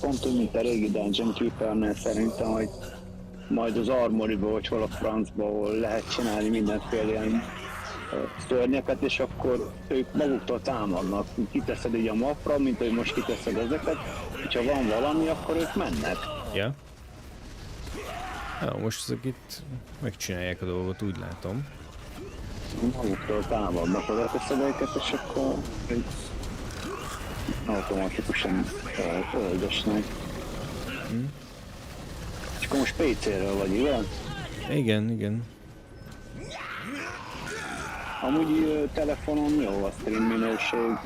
pont úgy, mint a régi Dungeon Keeper-nél szerintem, hogy majd az Armoryba, vagy hol a francba, ahol lehet csinálni mindenféle ilyen szörnyeket, és akkor ők maguktól támadnak. Kiteszed így a mapra, mint hogy most kiteszed ezeket, hogyha van valami, akkor ők mennek. Ja? Ja, most ezek itt megcsinálják a dolgot, úgy látom. Maguktól támadnak, oda teszed őket, és akkor így automatikusan öldösnek. És akkor most PC-ről vagy, igaz? Igen, igen. Amúgy telefonon jó a stream minőség,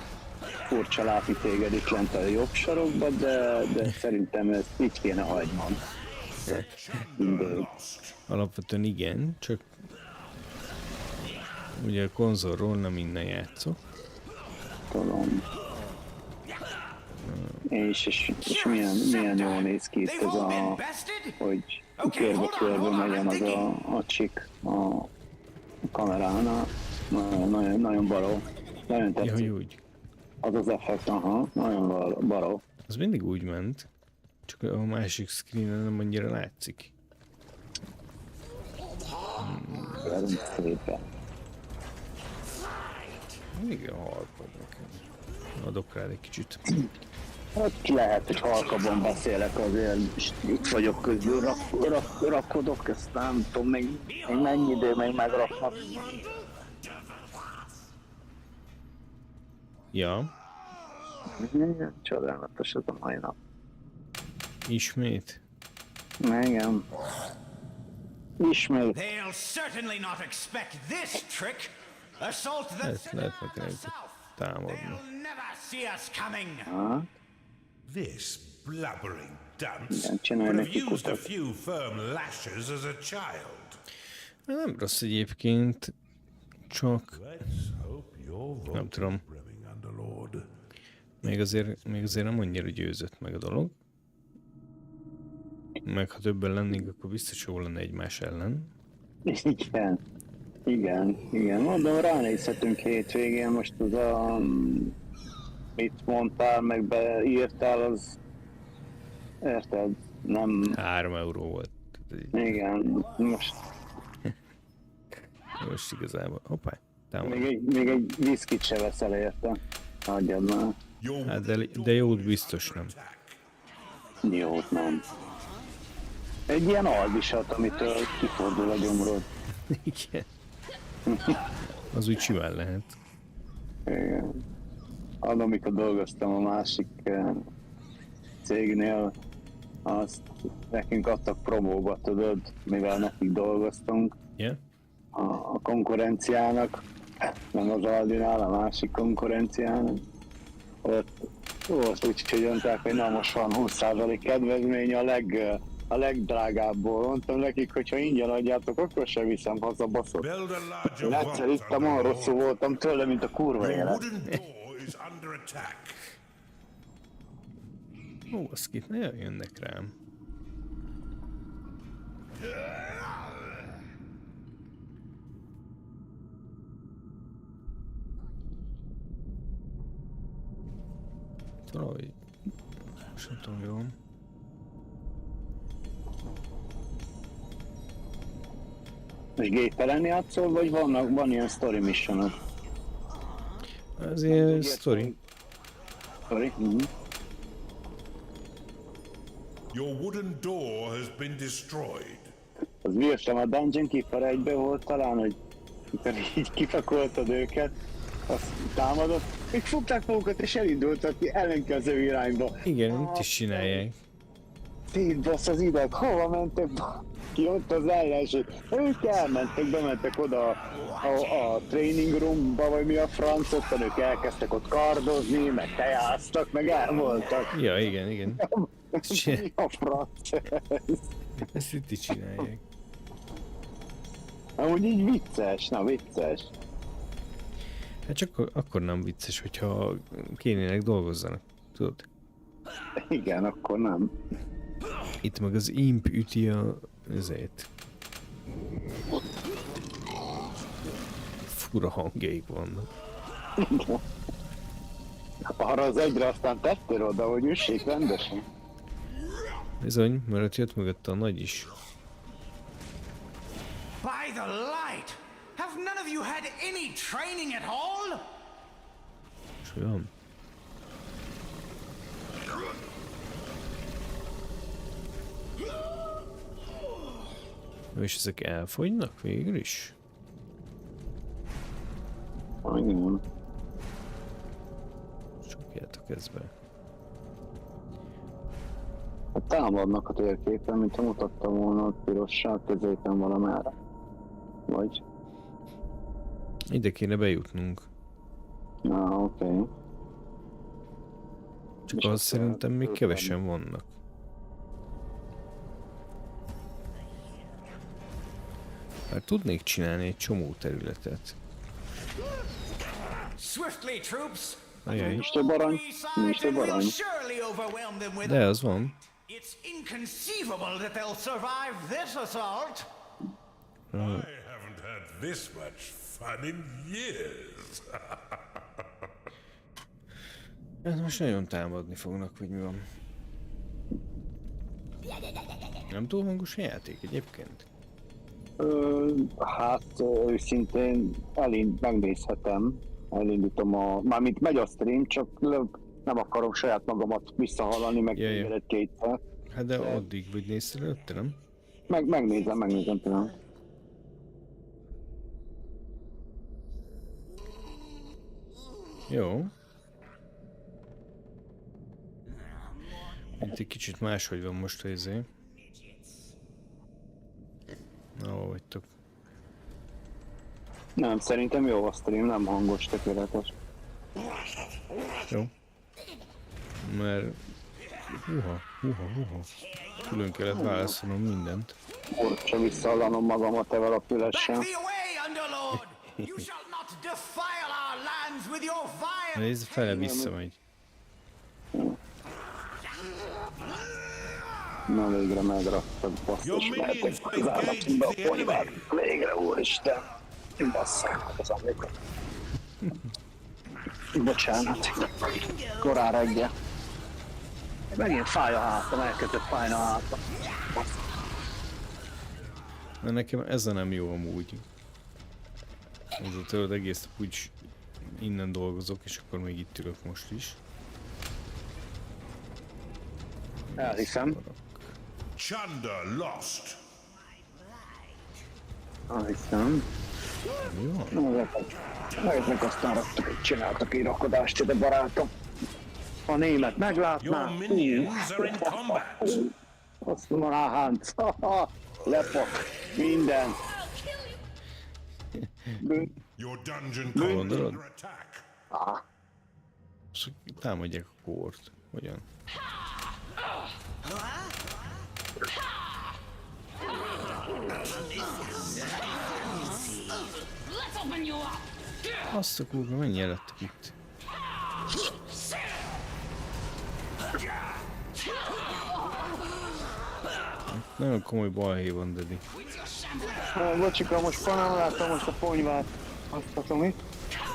furcsa látni téged itt lent a jobb sarokba, de szerintem ezt így kéne hagynom. Mindegy. Alapvetően igen, csak ugye a konzolról nem innen játszok. Tudom. És milyen jól néz ki itt They've ez all been a, bested? hogy Okay, hold on, körbe-körbe hold on, megyen I'm az thinking. a csik a kameránál. Nagyon baró. Nagyon Ja, hogy tetszik. úgy. Az az effekt, aha, nagyon baró. Az mindig úgy ment, csak a másik screenen nem annyira látszik. Velünk szépen. Igen, halk vagy nekem. Adok rád egy kicsit. Hát lehet, hogy halkabban beszélek azért, és itt vagyok közül, rakodok, ezt nem tudom, még mennyi idő még megraknak. Ja, Igen, csodálatos ez a mai nap. ismét. Igen. Ismét. They'll certainly not expect this trick. Assault the Lehet center meg of the őket south. támadni. They'll never see us coming. This blubbering dunce Igen, csinálj would have neki used a kutat. few firm lashes as a child. Nem rossz egyébként, csak Let's hope your nem vault tudom. is brimming, Underlord. Még azért nem annyira győzött meg a dolog. Meg ha többen lennénk, akkor biztos jó lenne egymás ellen. Igen. Mondom, ránézhetünk hétvégén, most az a... Mit mondtál, meg beírtál, az... Érted? Nem... 3 euró volt. Igen, most... Most igazából. Hoppá. Támad. Még egy viszkit se veszel érte. Adjad már. Hát de jót biztos nem. Jót nem. Egy ilyen albisat, amitől kifordul a gyomrod. Igen. Az úgy simán lehet. Igen. Annak, amikor dolgoztam a másik cégnél, azt nekünk adtak promóba, tudod, mivel nekik dolgoztunk. Yeah? A konkurenciának, nem az Aldinál, a másik konkurenciának. Ott úgy mondták, hogy na most van 20% kedvezmény a legdrágábbból. Mondtam nekik, hogy ha ingyen adjátok, akkor sem viszem haza, baszok. Én egyszer ittam, olyan rosszul voltam tőle, mint a kurva élet. Ó, baszkit, ne jönnek rám. Valahogy... sem tudom jól. És gépelen játszol, vagy van ilyen story mission-ok? Ez ilyen sztori. Story? Your wooden door has been destroyed. Az bírtam a Dungeon Keeper 1-be volt talán, hogy mikor így kipakoltad őket, azt támadott, még fogták magukat és elindultak ki ellenkező irányba. Igen, mit is csinálják? Szétbasz az ideg, hova mentek? Ki ott az ellenség? Ők elmentek, bementek oda a training roomba, vagy mi a franc, ottan ők elkezdtek ott kardozni, meg tejáztak, meg elvoltak. Ja, igen. Mi a franc ez? Ezt itt is csinálják. Amúgy így vicces, na vicces. Hát csak akkor nem vicces, hogyha kénének dolgozzanak, tudod? Igen, akkor nem. Itt meg az imp üti ezért. Fura hangjaik vannak. Arra az egyre aztán tettél oda, hogy üssék rendesen. Bizony, mert ott jött mögött a nagy is. By the light! Have none of you had any training at all? És olyan? És ezek elfogynak végül is? Igen. Sok játok ezbe. Hát támadnak a térképen, mint ha mutattam volna ott pirossal középen valamára. Vagy? Ide kéne bejutnunk. Oké. Csak És az akkor szerintem még töltem. kevesen vannak. Már tudnék csinálni egy csomó területet. Swiftly, troops! Ajaj. Nincs több arany? Nincs több arany? De az van. It's inconceivable that they'll survive this assault. I haven't had this much fun in years. Ez most nagyon támadni fognak, vagy mi van. Nem túl hangos a játék egyébként? Hát őszintén megnézhetem. Elindítom mármint megy a stream, csak nem akarom saját magamat visszahallani, meg Ja. egy-kétszer. Hát de addig vagy néztél előtte, nem? Megnézem tőlem. Jó. Itt egy kicsit máshogy van most a izé. Na, hol vagytok? Nem, szerintem jó a stream, nem hangos, tökéletes. Jó. Mert... Húha. Külön kellett válaszolnom mindent. Orcsa visszahallanom magamat evel a fülessel. Back thee away, Underlord! You shall not defile our lands with your vile... Nézd, fele visszamegy. Na végre megraktad, basszus, lehetek az állatomba a ponyvát. Végre, úristen! Basszák az amikor. Bocsánat. Korán reggel. Megint fáj a hátam, elkezdett fájni a hátam. Na nekem ez a nem jó amúgy. Ez tudod, egész nap úgy innen dolgozok, és akkor még itt ülök most is. Elhiszem. Chunder lost. Elhiszem. Mi van? Ezek aztán raktak, hogy csináltak egy rakodást ide, barátom. A német meglátná. Your minions are in combat. Azt mondom, Hánc. Lepak. Minden. Your dungeon core is Gondolod? under attack. És támadják a kort. Hogyan? Azt a kurva, mennyire lettek itt? Nagyon komoly balhé van, Dedi. Bocsika, most panán láttam most a ponyvát. Azt hatom itt.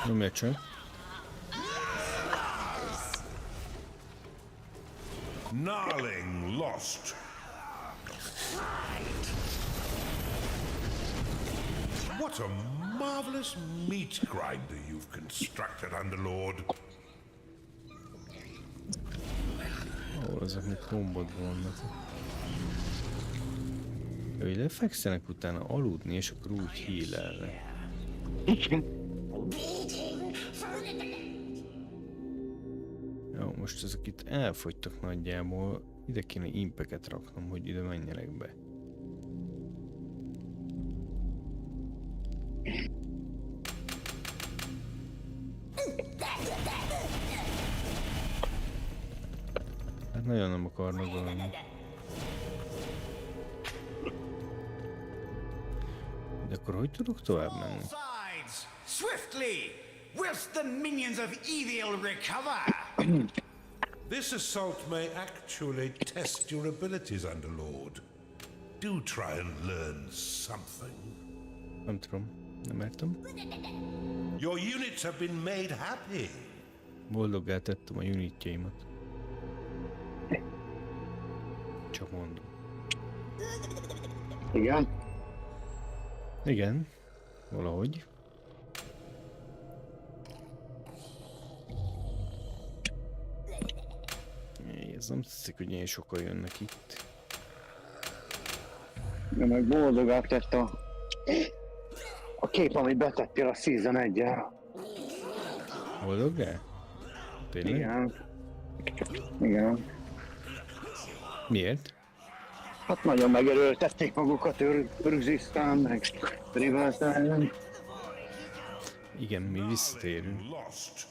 Nem megy csak. Gnarling lost. What a marvelous meat grinder you've constructed, Underlord. Ó, ezek még kombodban vannak. Hogy lefekszenek utána aludni, és akkor úgy hílelnek. Jó, most ezek itt elfogytak nagyjából. Ide kéne impeket raknom, hogy ide menjenek be. Hát nagyon nem akarnak valami. De akkor hogy tudok tovább menni? Sides, swiftly, whilst the minions of evil recover. This assault may actually test your abilities, Underlord. Do try and learn something. Nem tudom, nem értem. Your units have been made happy. Boldoggá tettem a unitjaimat. Csak mondom. Igen. Igen, valahogy. Ez nem tetszik, hogy ilyen sokan jönnek itt. De meg boldogát tett a kép, amit betettél a Season 1-jel. Boldoggá? Tényleg? Igen. Igen. Miért? Hát nagyon megerőltették magukat Örgzisztán, meg Rivaltán. Igen, mi visszatérünk. Lost.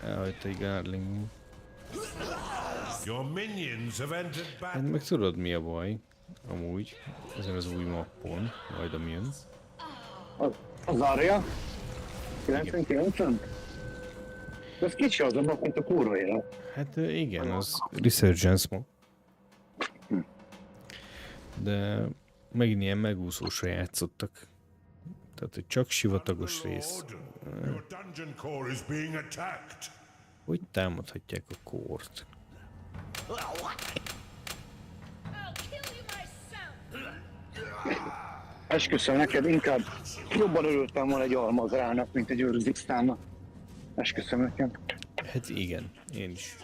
Elhagyta egy Garling. Your minions have entered Hát battle. meg tudod mi a baj? Amúgy, ezen az új mappon, majd ami jön. Az Arya? 99-en? Ez kicsi az a nap, mint a kurva élet. Hát igen, az Resurgence map. De megint ilyen megúszósra játszottak. Tehát, hogy csak sivatagos rész. Lord, your dungeon core is being attacked. Hogy támadhatják a kort? I'll kill you myself. Esküszöm neked, inkább jobban örültem volna egy almazrának, mint egy Örgzisztánnak. Esküszöm neked. Hát igen, én is.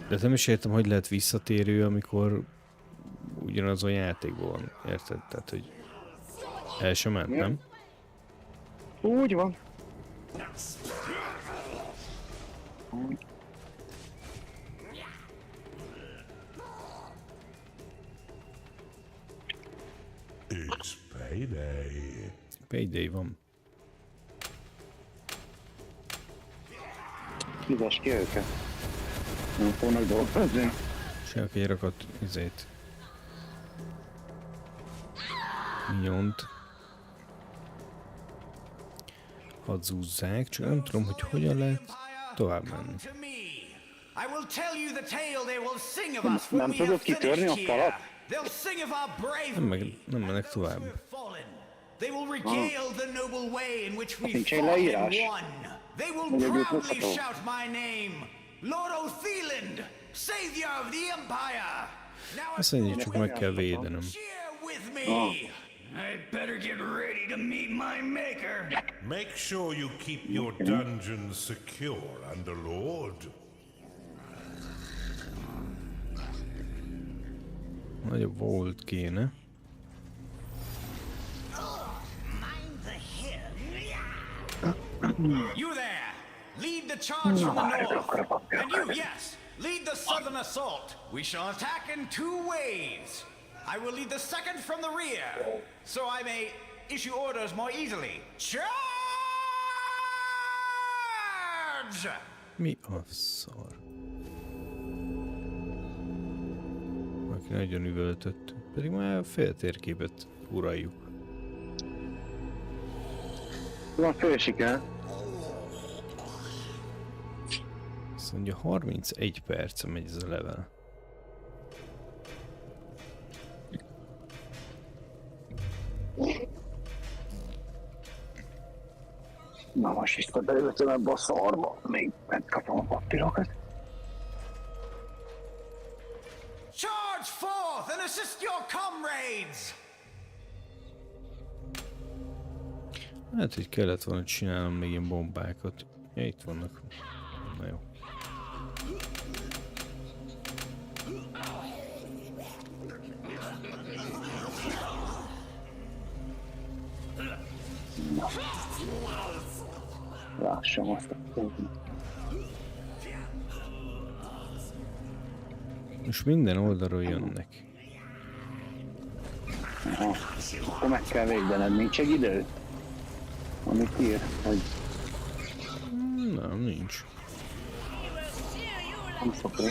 De nem is értem, hogy lehet visszatérő, amikor ugyanaz a játékban van. Érted? Tehát, hogy el sem ment, nem? Úgy van. It's payday. Payday van. Fizes ki őket. Nem fognak dolgozni. Senki egy rakat izét. Minyont. Hadd zúzzák, csak nem tudom, hogy hogyan lehet tovább menni. I will tell you the tale they will sing of us when Nem we have tudod kitörni a finished falat? here. They'll sing of our bravery. Nem mennek tovább. We're fallen. They will regale the noble way in which we Nincs egy fought and leírás. won. They will Vagy egy proudly útmutató. shout my name, Lord Otheland, savior of the Empire. Azt mondja, csak meg kell védenem. Cheer with me! I'd better get ready to meet my maker. Make sure you keep your dungeons secure, Underlord. Nagyobb volt kéne. Mind the hill. You there! Lead the charge from the north. And you, yes, lead the southern assault. We shall attack in 2 ways. I will lead the second from the rear, so I may issue orders more easily. Charge! Mi a szar? Aki nagyon üvöltött. Pedig már fél térképet uraljuk. Van fősiker. Azt mondja, 31 perce megy ez a level. Na most is beültem ebbe a szarba, még megkapom a papírokat. Charge forth and assist your comrades! Hát, hogy kellett volna csinálnom még ilyen bombákat. Ja, itt vannak. Na jó. Lássam azt a kódot. Most minden oldalról jönnek. Aha. Akkor meg kell védened, nincs egy idő? Amit ír, hogy Nem, nincs. nem szokni.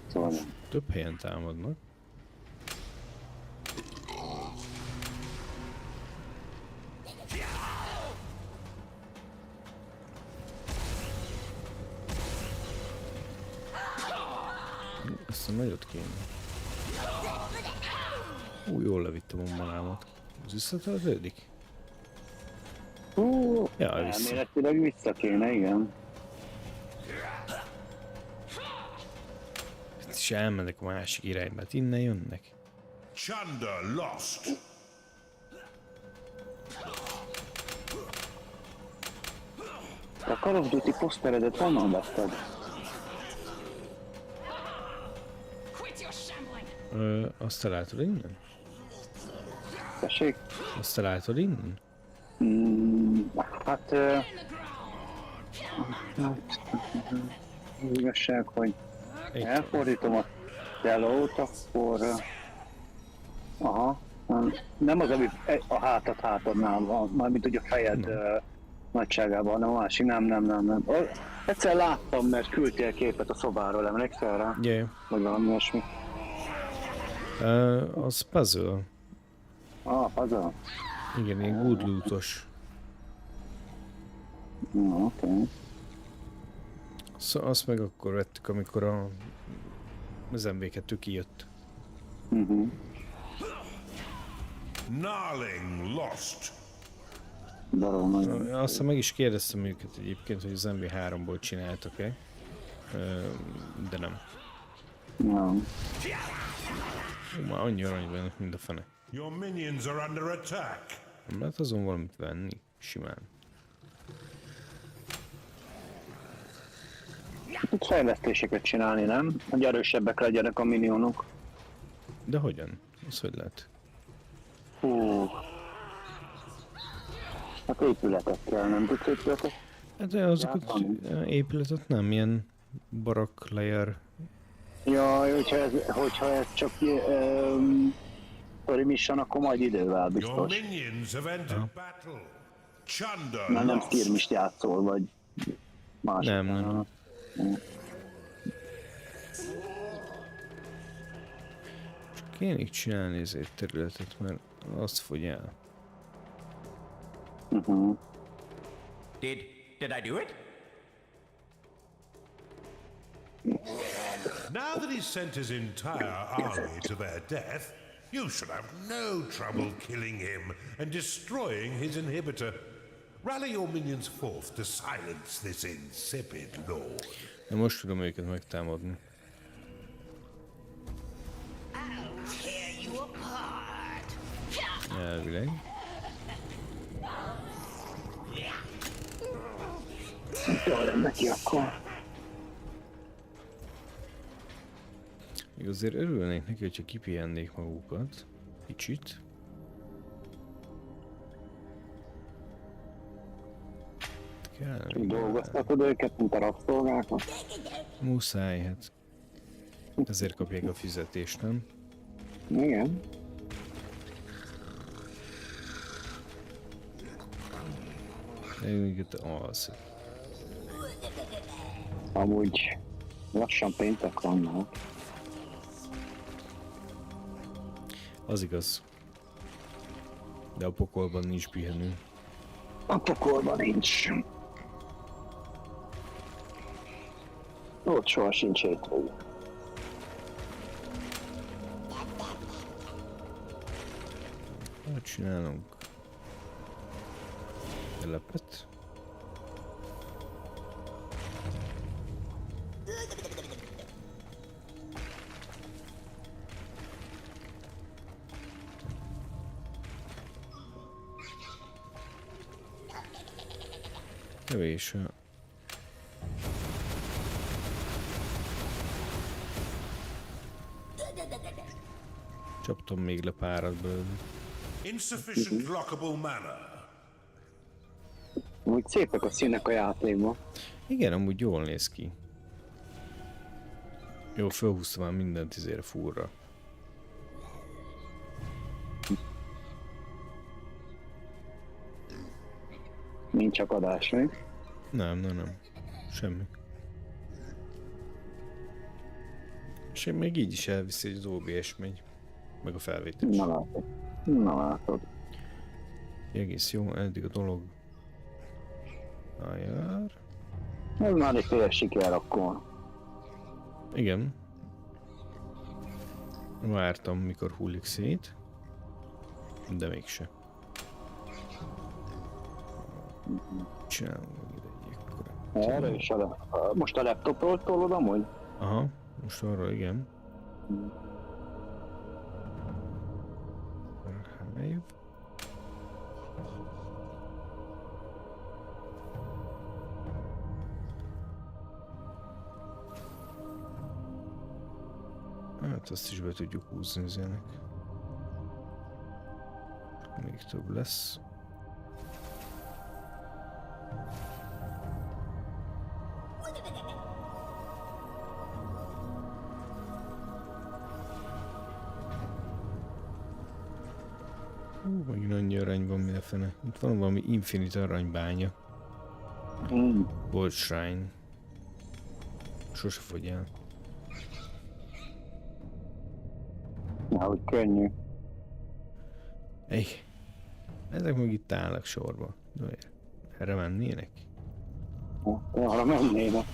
Szóval nem. Több helyen támadnak. Ezt a nagyot kéne. Jól levittem a manámat. Ez visszatöltődik? Ja, vissza. Elméletileg vissza kéne, igen. És elmennek a másik irányba, hát innen jönnek. Chunder lost. A Call of Duty poszteredet honnan vetted? Quit your shambling. Azt találtad innen? Tessék? Azt találtad innen? Hát... igazság, hogy elfordítom a telót, akkor... aha. Nem az, ami a hátadnál van, mármint hogy a fejed nagyságában, hanem a másik, nem. Egyszer láttam, mert küldtél képet a szobáról, emlékszel rá? Yeah. Vagy valami ilyesmi. Az puzzle. Puzzle? Igen, ilyen good loot-os. Oké. Azt meg akkor vettük, amikor az MV2 kijött. Gnarling lost. Aztán meg is kérdeztem őket egyébként, hogy az MV3-ból csináltak-e. De nem. Már annyi arany van, mint a fene. Your minions are under attack. Nem lehet azon valamit venni? Simán. Itt fejlesztéseket csinálni, nem? Hogy erősebbek legyenek a minionok. De hogyan? Az hogy lehet? Hát épületekkel, nem tudsz épületek? Hát de azokat épületet nem, ilyen barak layer. Jaj, hogyha ez csak mission, akkor majd idővel Your biztos. minions have entered battle. Chunder Mert nem lost. skirmist játszol, vagy másik. Nem. Csak kéne csinálni ezért területet, mert azt fogy el. Did I do it? Now that he's sent his entire army to their death, you should have no trouble killing him and destroying his inhibitor. Rally your minions forth to silence this insipid lord. De most tudom őket megtámadni. I'll tear you apart. Elvileg. Jól neki akkor. Még azért örülnék neki, hogyha kipihennék magukat. Kicsit. Dolgoztatod őket, mint a rabszolgákat? Muszáj, hát. Ezért kapják a fizetést, nem? Igen. De őket alszik. Amúgy lassan péntek vannak. Az igaz. De a pokolban nincs pihenő. A pokolban nincs. Ott soha sincs hétvége. Hát csinálunk telepet. Kevés a... Csaptam még le párat belőle. Insufficient lockable mana. Úgy szépek a színek a játékban. Igen, amúgy jól néz ki. Jó, felhúztam már mindent izére furra. Nincs akadás még. Nem. Semmi. És én még így is elviszi, hogy az OBS megy. Meg a felvétel. Na látod. Egész jó, eddig a dolog. Jár. Ez már egy fél siker akkor. Igen. Vártam, mikor hullik szét. De mégse. Csinálom meg ide egy ekkora. Erre is most a laptopról tolod amúgy? Aha, most arra igen. Hive. Hát azt is be tudjuk húzni ezének. Még több lesz. Megint annyi arany van, mindenfene. Itt van valami infinite aranybánya. Gold Shrine. Sose fogy el. Na, hogy könnyű. Ezek meg itt állnak sorba. Erre mennének? Arra mennének.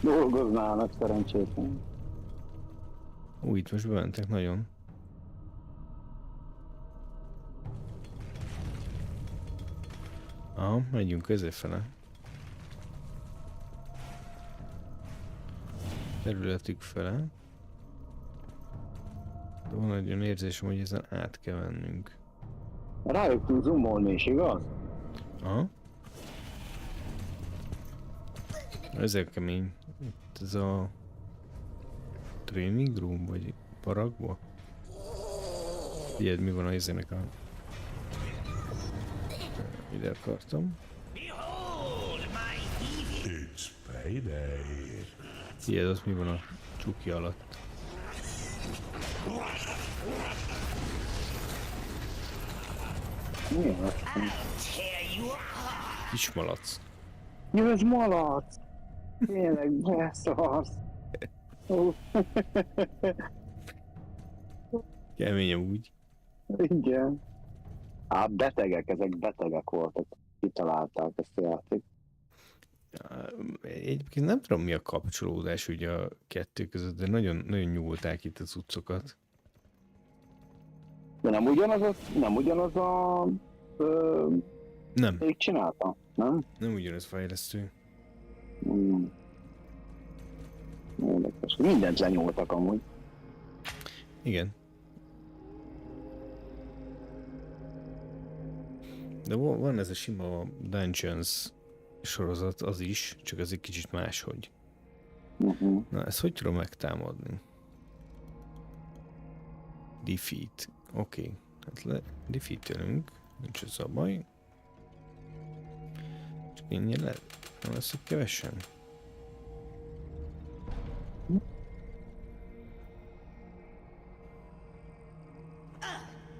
Dolgoznának szerencsétlen. Itt most bementek nagyon. Aha, megyünk középfele. Területük fele. De van egy olyan érzésem, hogy ezen át kell mennünk. Rájuk tud zoomolni is, igaz? Aha. Ezek kemény. Itt ez a... training room, vagy paragba? Figyeld, mi van a izének a... Ide akartam. It's payday. Figyeld, az mi van a csuki alatt. Mi az? Kis malac. Ja, ez malac! Tényleg, beszarsz! Kemény úgy. Igen. Hát betegek, ezek betegek voltak. Kitalálták ezt a játék. Egyébként nem tudom, mi a kapcsolódás ugye a kettő között, de nagyon, nagyon nyúlták itt az utcokat. De nem ugyanaz a... Nem. Ők csinálta, nem? Nem ugyanaz fejlesztő. Érdekes. Mindent lenyúltak amúgy. Igen. De van ez a sima Dungeons sorozat, az is, csak az egy kicsit máshogy. Na, ezt hogy tudom megtámadni? Defeat. Oké. Hát defeat-elünk. Nincs ez a baj. Csak ennyire lehet. Nem lesz, hogy kevesen.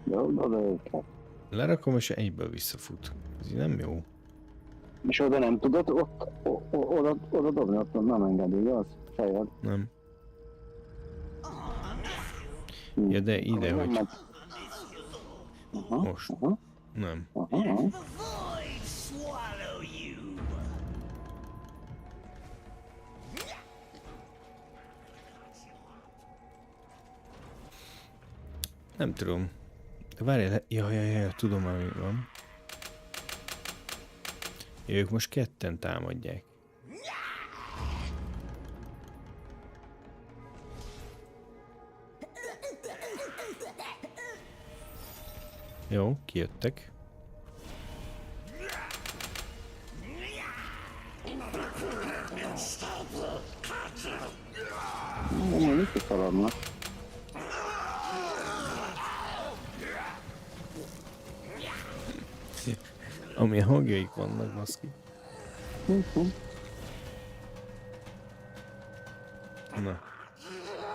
Jó, oda őket. Lerakom, és egyből visszafut. Ez így nem jó. És oda nem tudod oda dobni, ott nem engedi, igaz? Fejed. Nem. Ja, de ide, hogy... Most. Nem. Nem tudom. De várjál, ja, tudom, ami van. Ja, ők most ketten támadják. Jó, kijöttek. Mit kiszaladnak? Amilyen hangjaik vannak, baszki. Na,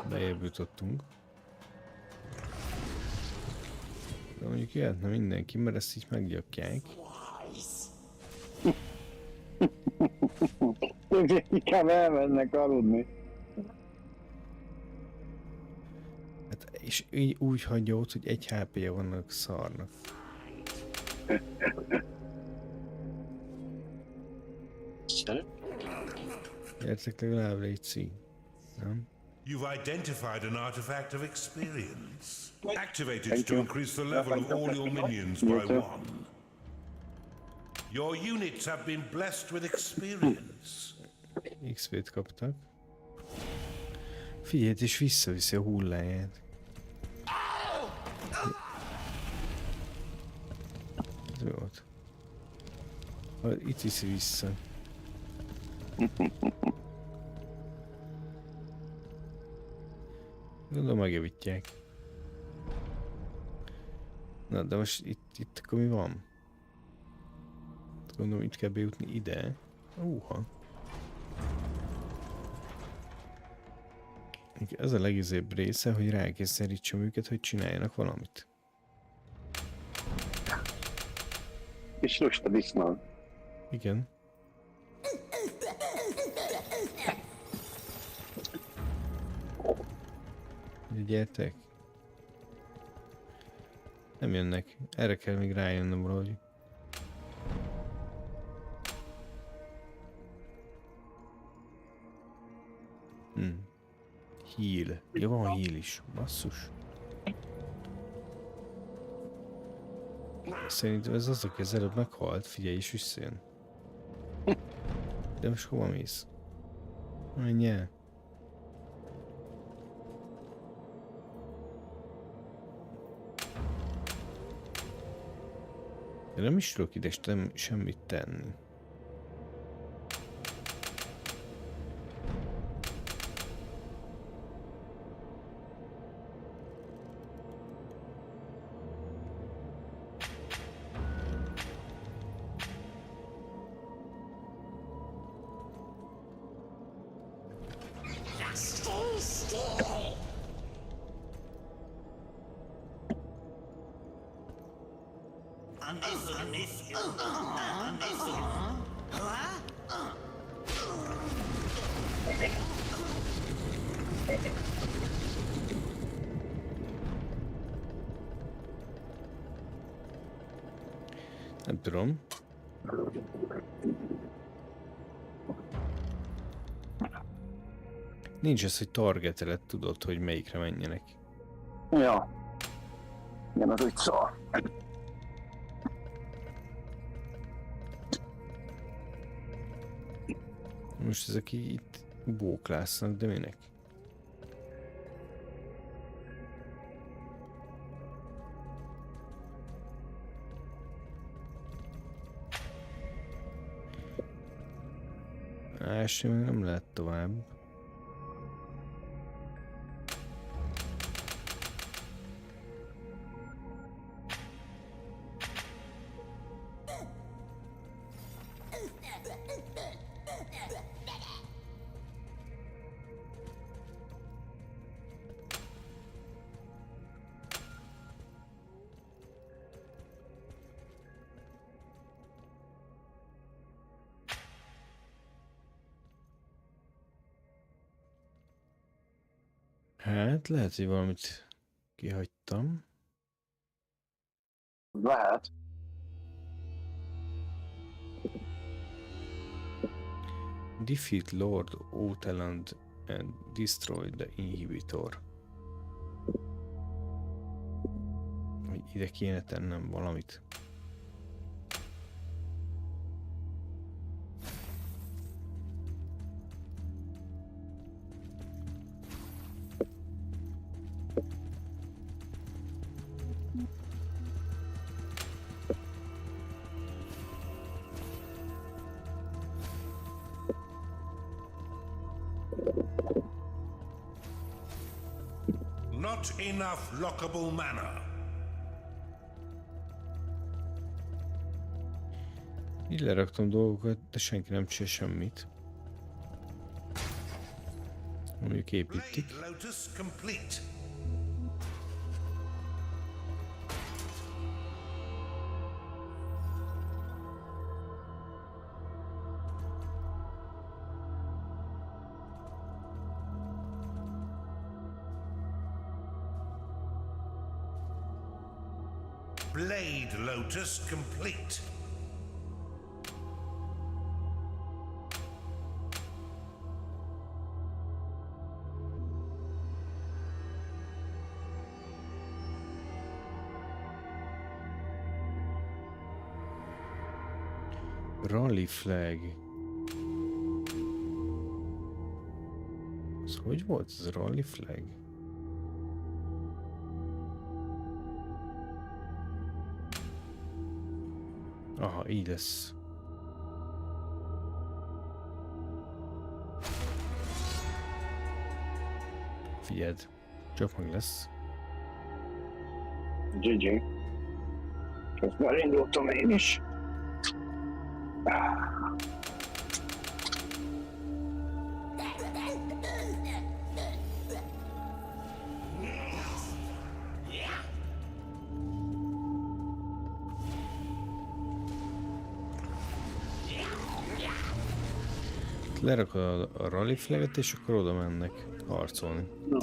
bejebb jutottunk. De mondjuk jöhetne mindenki, mert ezt így meggyakják. Ők inkább elmennek aludni. Hát, és így úgy hagyja ott, hogy egy HP-je vannak szarnak. Értek legalább légy, nem? You've identified an artifact of experience. Activate it to increase the level of all your minions by 1. Your units have been blessed with experience. XP-t kaptak. Figyelj, és visszaviszi a hulláját. Ez mi volt? Itt viszi vissza. Gondolom megjavítják. Na, de most itt akkor mi van? Gondolom itt kell bejutni ide. Ez a legizébb része, hogy rákényszerítsem őket, hogy csináljanak valamit. És lusta disznó. Igen. Gyertek. Nem jönnek. Erre kell még rájönnöm valahogy. Heal. Ja, van heal is. Basszus. Szerintem ez az, aki az előbb meghalt. Figyelj, és visszajön. De most hova mész? Menj el. De nem is tudok ide semmit tenni. Nem tudom. Nincs ez, hogy targetelet tudod, hogy melyikre menjenek. Ja. Igen, az úgy szar. Most ezek itt bóklásznak, de minek? Ásni még nem lehet tovább. Hát lehet, hogy valamit kihagytam. Lehet. Defeat Lord Oteland and destroy the inhibitor. Hogy ide kéne tennem valamit. Not enough lockable mana. Így leraktam dolgokat, de senki nem csinál semmit. Mondjuk építik. Blade Lotus complete. Blade Lotus complete. Rally flag. Ez hogy volt ez a rally flag? Aha, így lesz. Figyeld, csak meg lesz. GG. Ezt már indultam én is. Lerakod a rally flaget, és akkor oda mennek harcolni. No.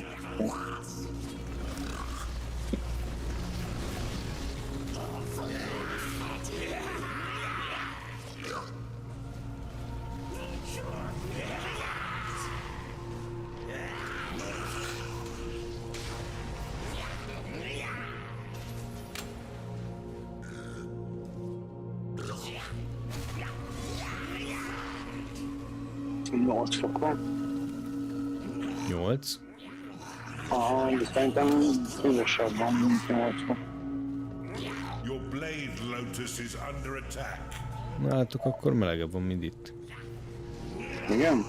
Nyolc fok van. 8. Aha, de szerintem hűvösebb van, mint 8 fok. Your Blade Lotus is under attack. Nálatok akkor melegebb van, mint itt. Igen?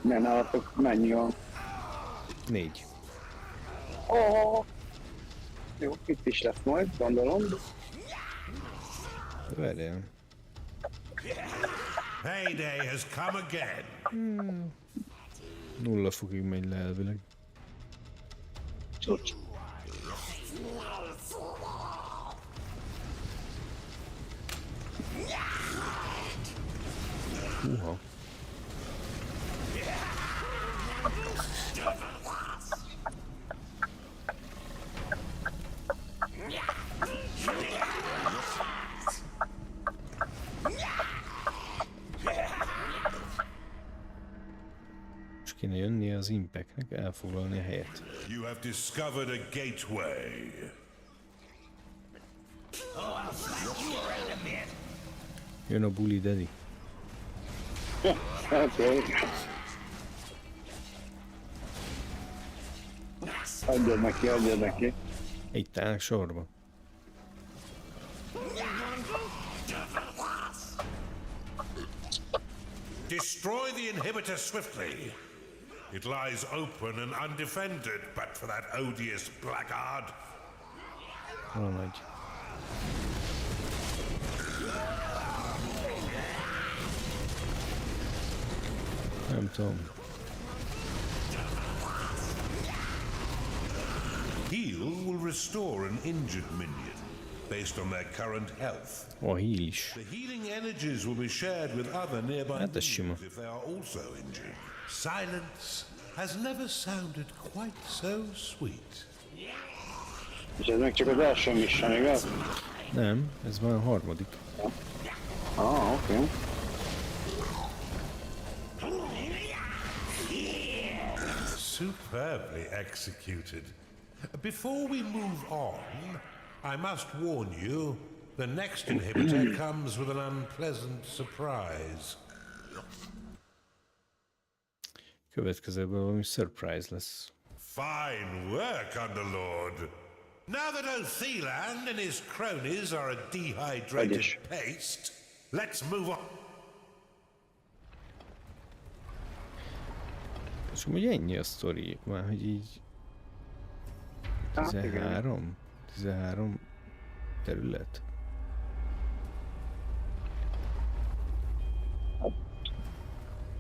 De nálatok mennyi van? 4. Oh. Jó, itt is lesz majd, gondolom. Várjál. Payday has come again. 0 fokig megy le elvileg. Csúcs. Húha. kéne jönnie az impeknek, elfoglalni a helyet. You have discovered a gateway. Jön a bully daddy. Oké. Adjad neki. Itt állnak sorba. Destroy the inhibitor swiftly. It lies open and undefended, but for that odious blackguard. Hol megy? Nem tudom. Heal will restore an injured minion based on their current health. A heal is. The healing energies will be shared with other nearby Hát ez sima. minions if they are also injured. Silence has never sounded quite so sweet. És ez még csak az első mission, igaz? Nem, ez már a harmadik. Oké. Superbly executed. Before we move on, I must warn you, the next inhibitor comes with an unpleasant surprise. Következőben valami surprise lesz. Fine work, Underlord. Now that Othiland and his cronies are a dehydrated paste, let's move on. És amúgy ennyi a sztori, már hogy így 13 terület.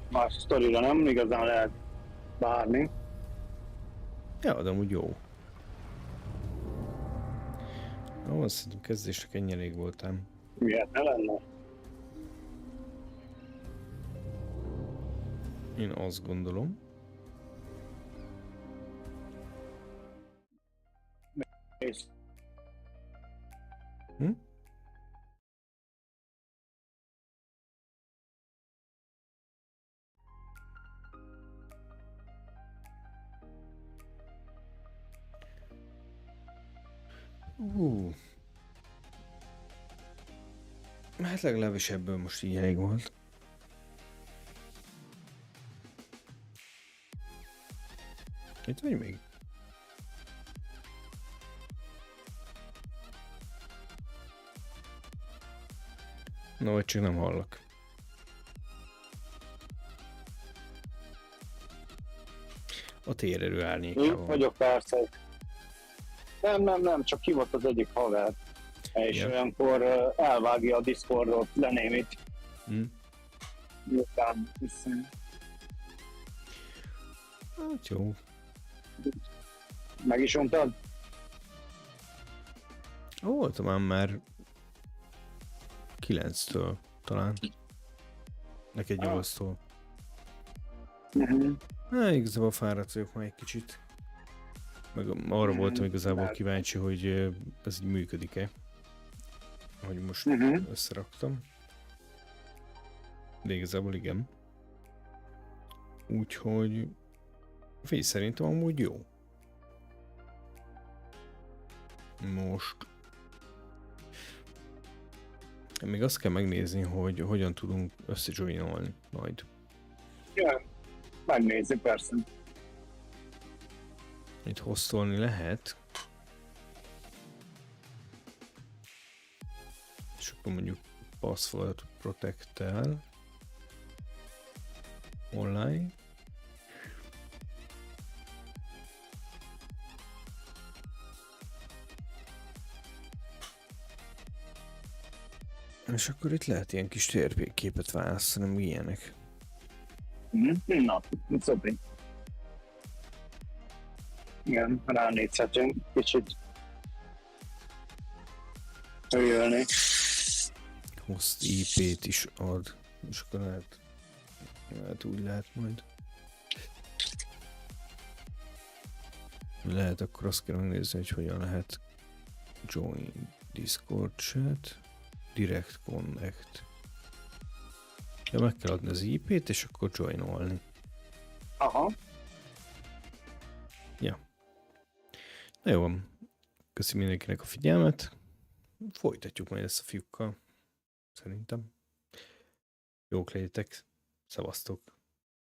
Más sztorira nem igazán lehet várni. Ja, de amúgy jó. Ahhoz szerintem kezdésnek ennyi elég voltam. Miért ne lenne? Én azt gondolom. És Hm? Hát legalábbis ebből most így elég volt. Itt vagy még? No, vagy csak nem hallak. A térerő árnyékában. Itt vagyok persze. Nem, csak hívott az egyik haver. És olyankor elvágja a Discordot, lenémít. Miután visszajön. Hát jó. Meg is untad? Voltam már 9-től talán. Neked 8-tól. Hát igazából fáradt vagyok már egy kicsit. Meg arra voltam igazából kíváncsi, hogy ez így működik-e. Ahogy most összeraktam. De igazából igen. Úgyhogy fény szerintem amúgy jó. Most még azt kell megnézni, hogy hogyan tudunk összejoinolni majd. Ja, megnézni persze. Itt hostolni lehet. És akkor mondjuk password protect-tel. Online. És akkor itt lehet ilyen kis térképet választani, nem ilyenek. Na, szopi. Igen, ránézhetünk, kicsit örülni. Host IP-t is ad, és akkor lehet úgy lehet majd. Lehet akkor azt kell megnézni, hogy hogyan lehet join Discord chat, direct connect. Ja, meg kell adni az IP-t, és akkor joinolni. Aha. Ja. Na jó, köszi mindenkinek a figyelmet. Folytatjuk majd ezt a fiúkkal. Szerintem. Jók legyetek. Szevasztok.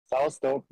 Szevasztok!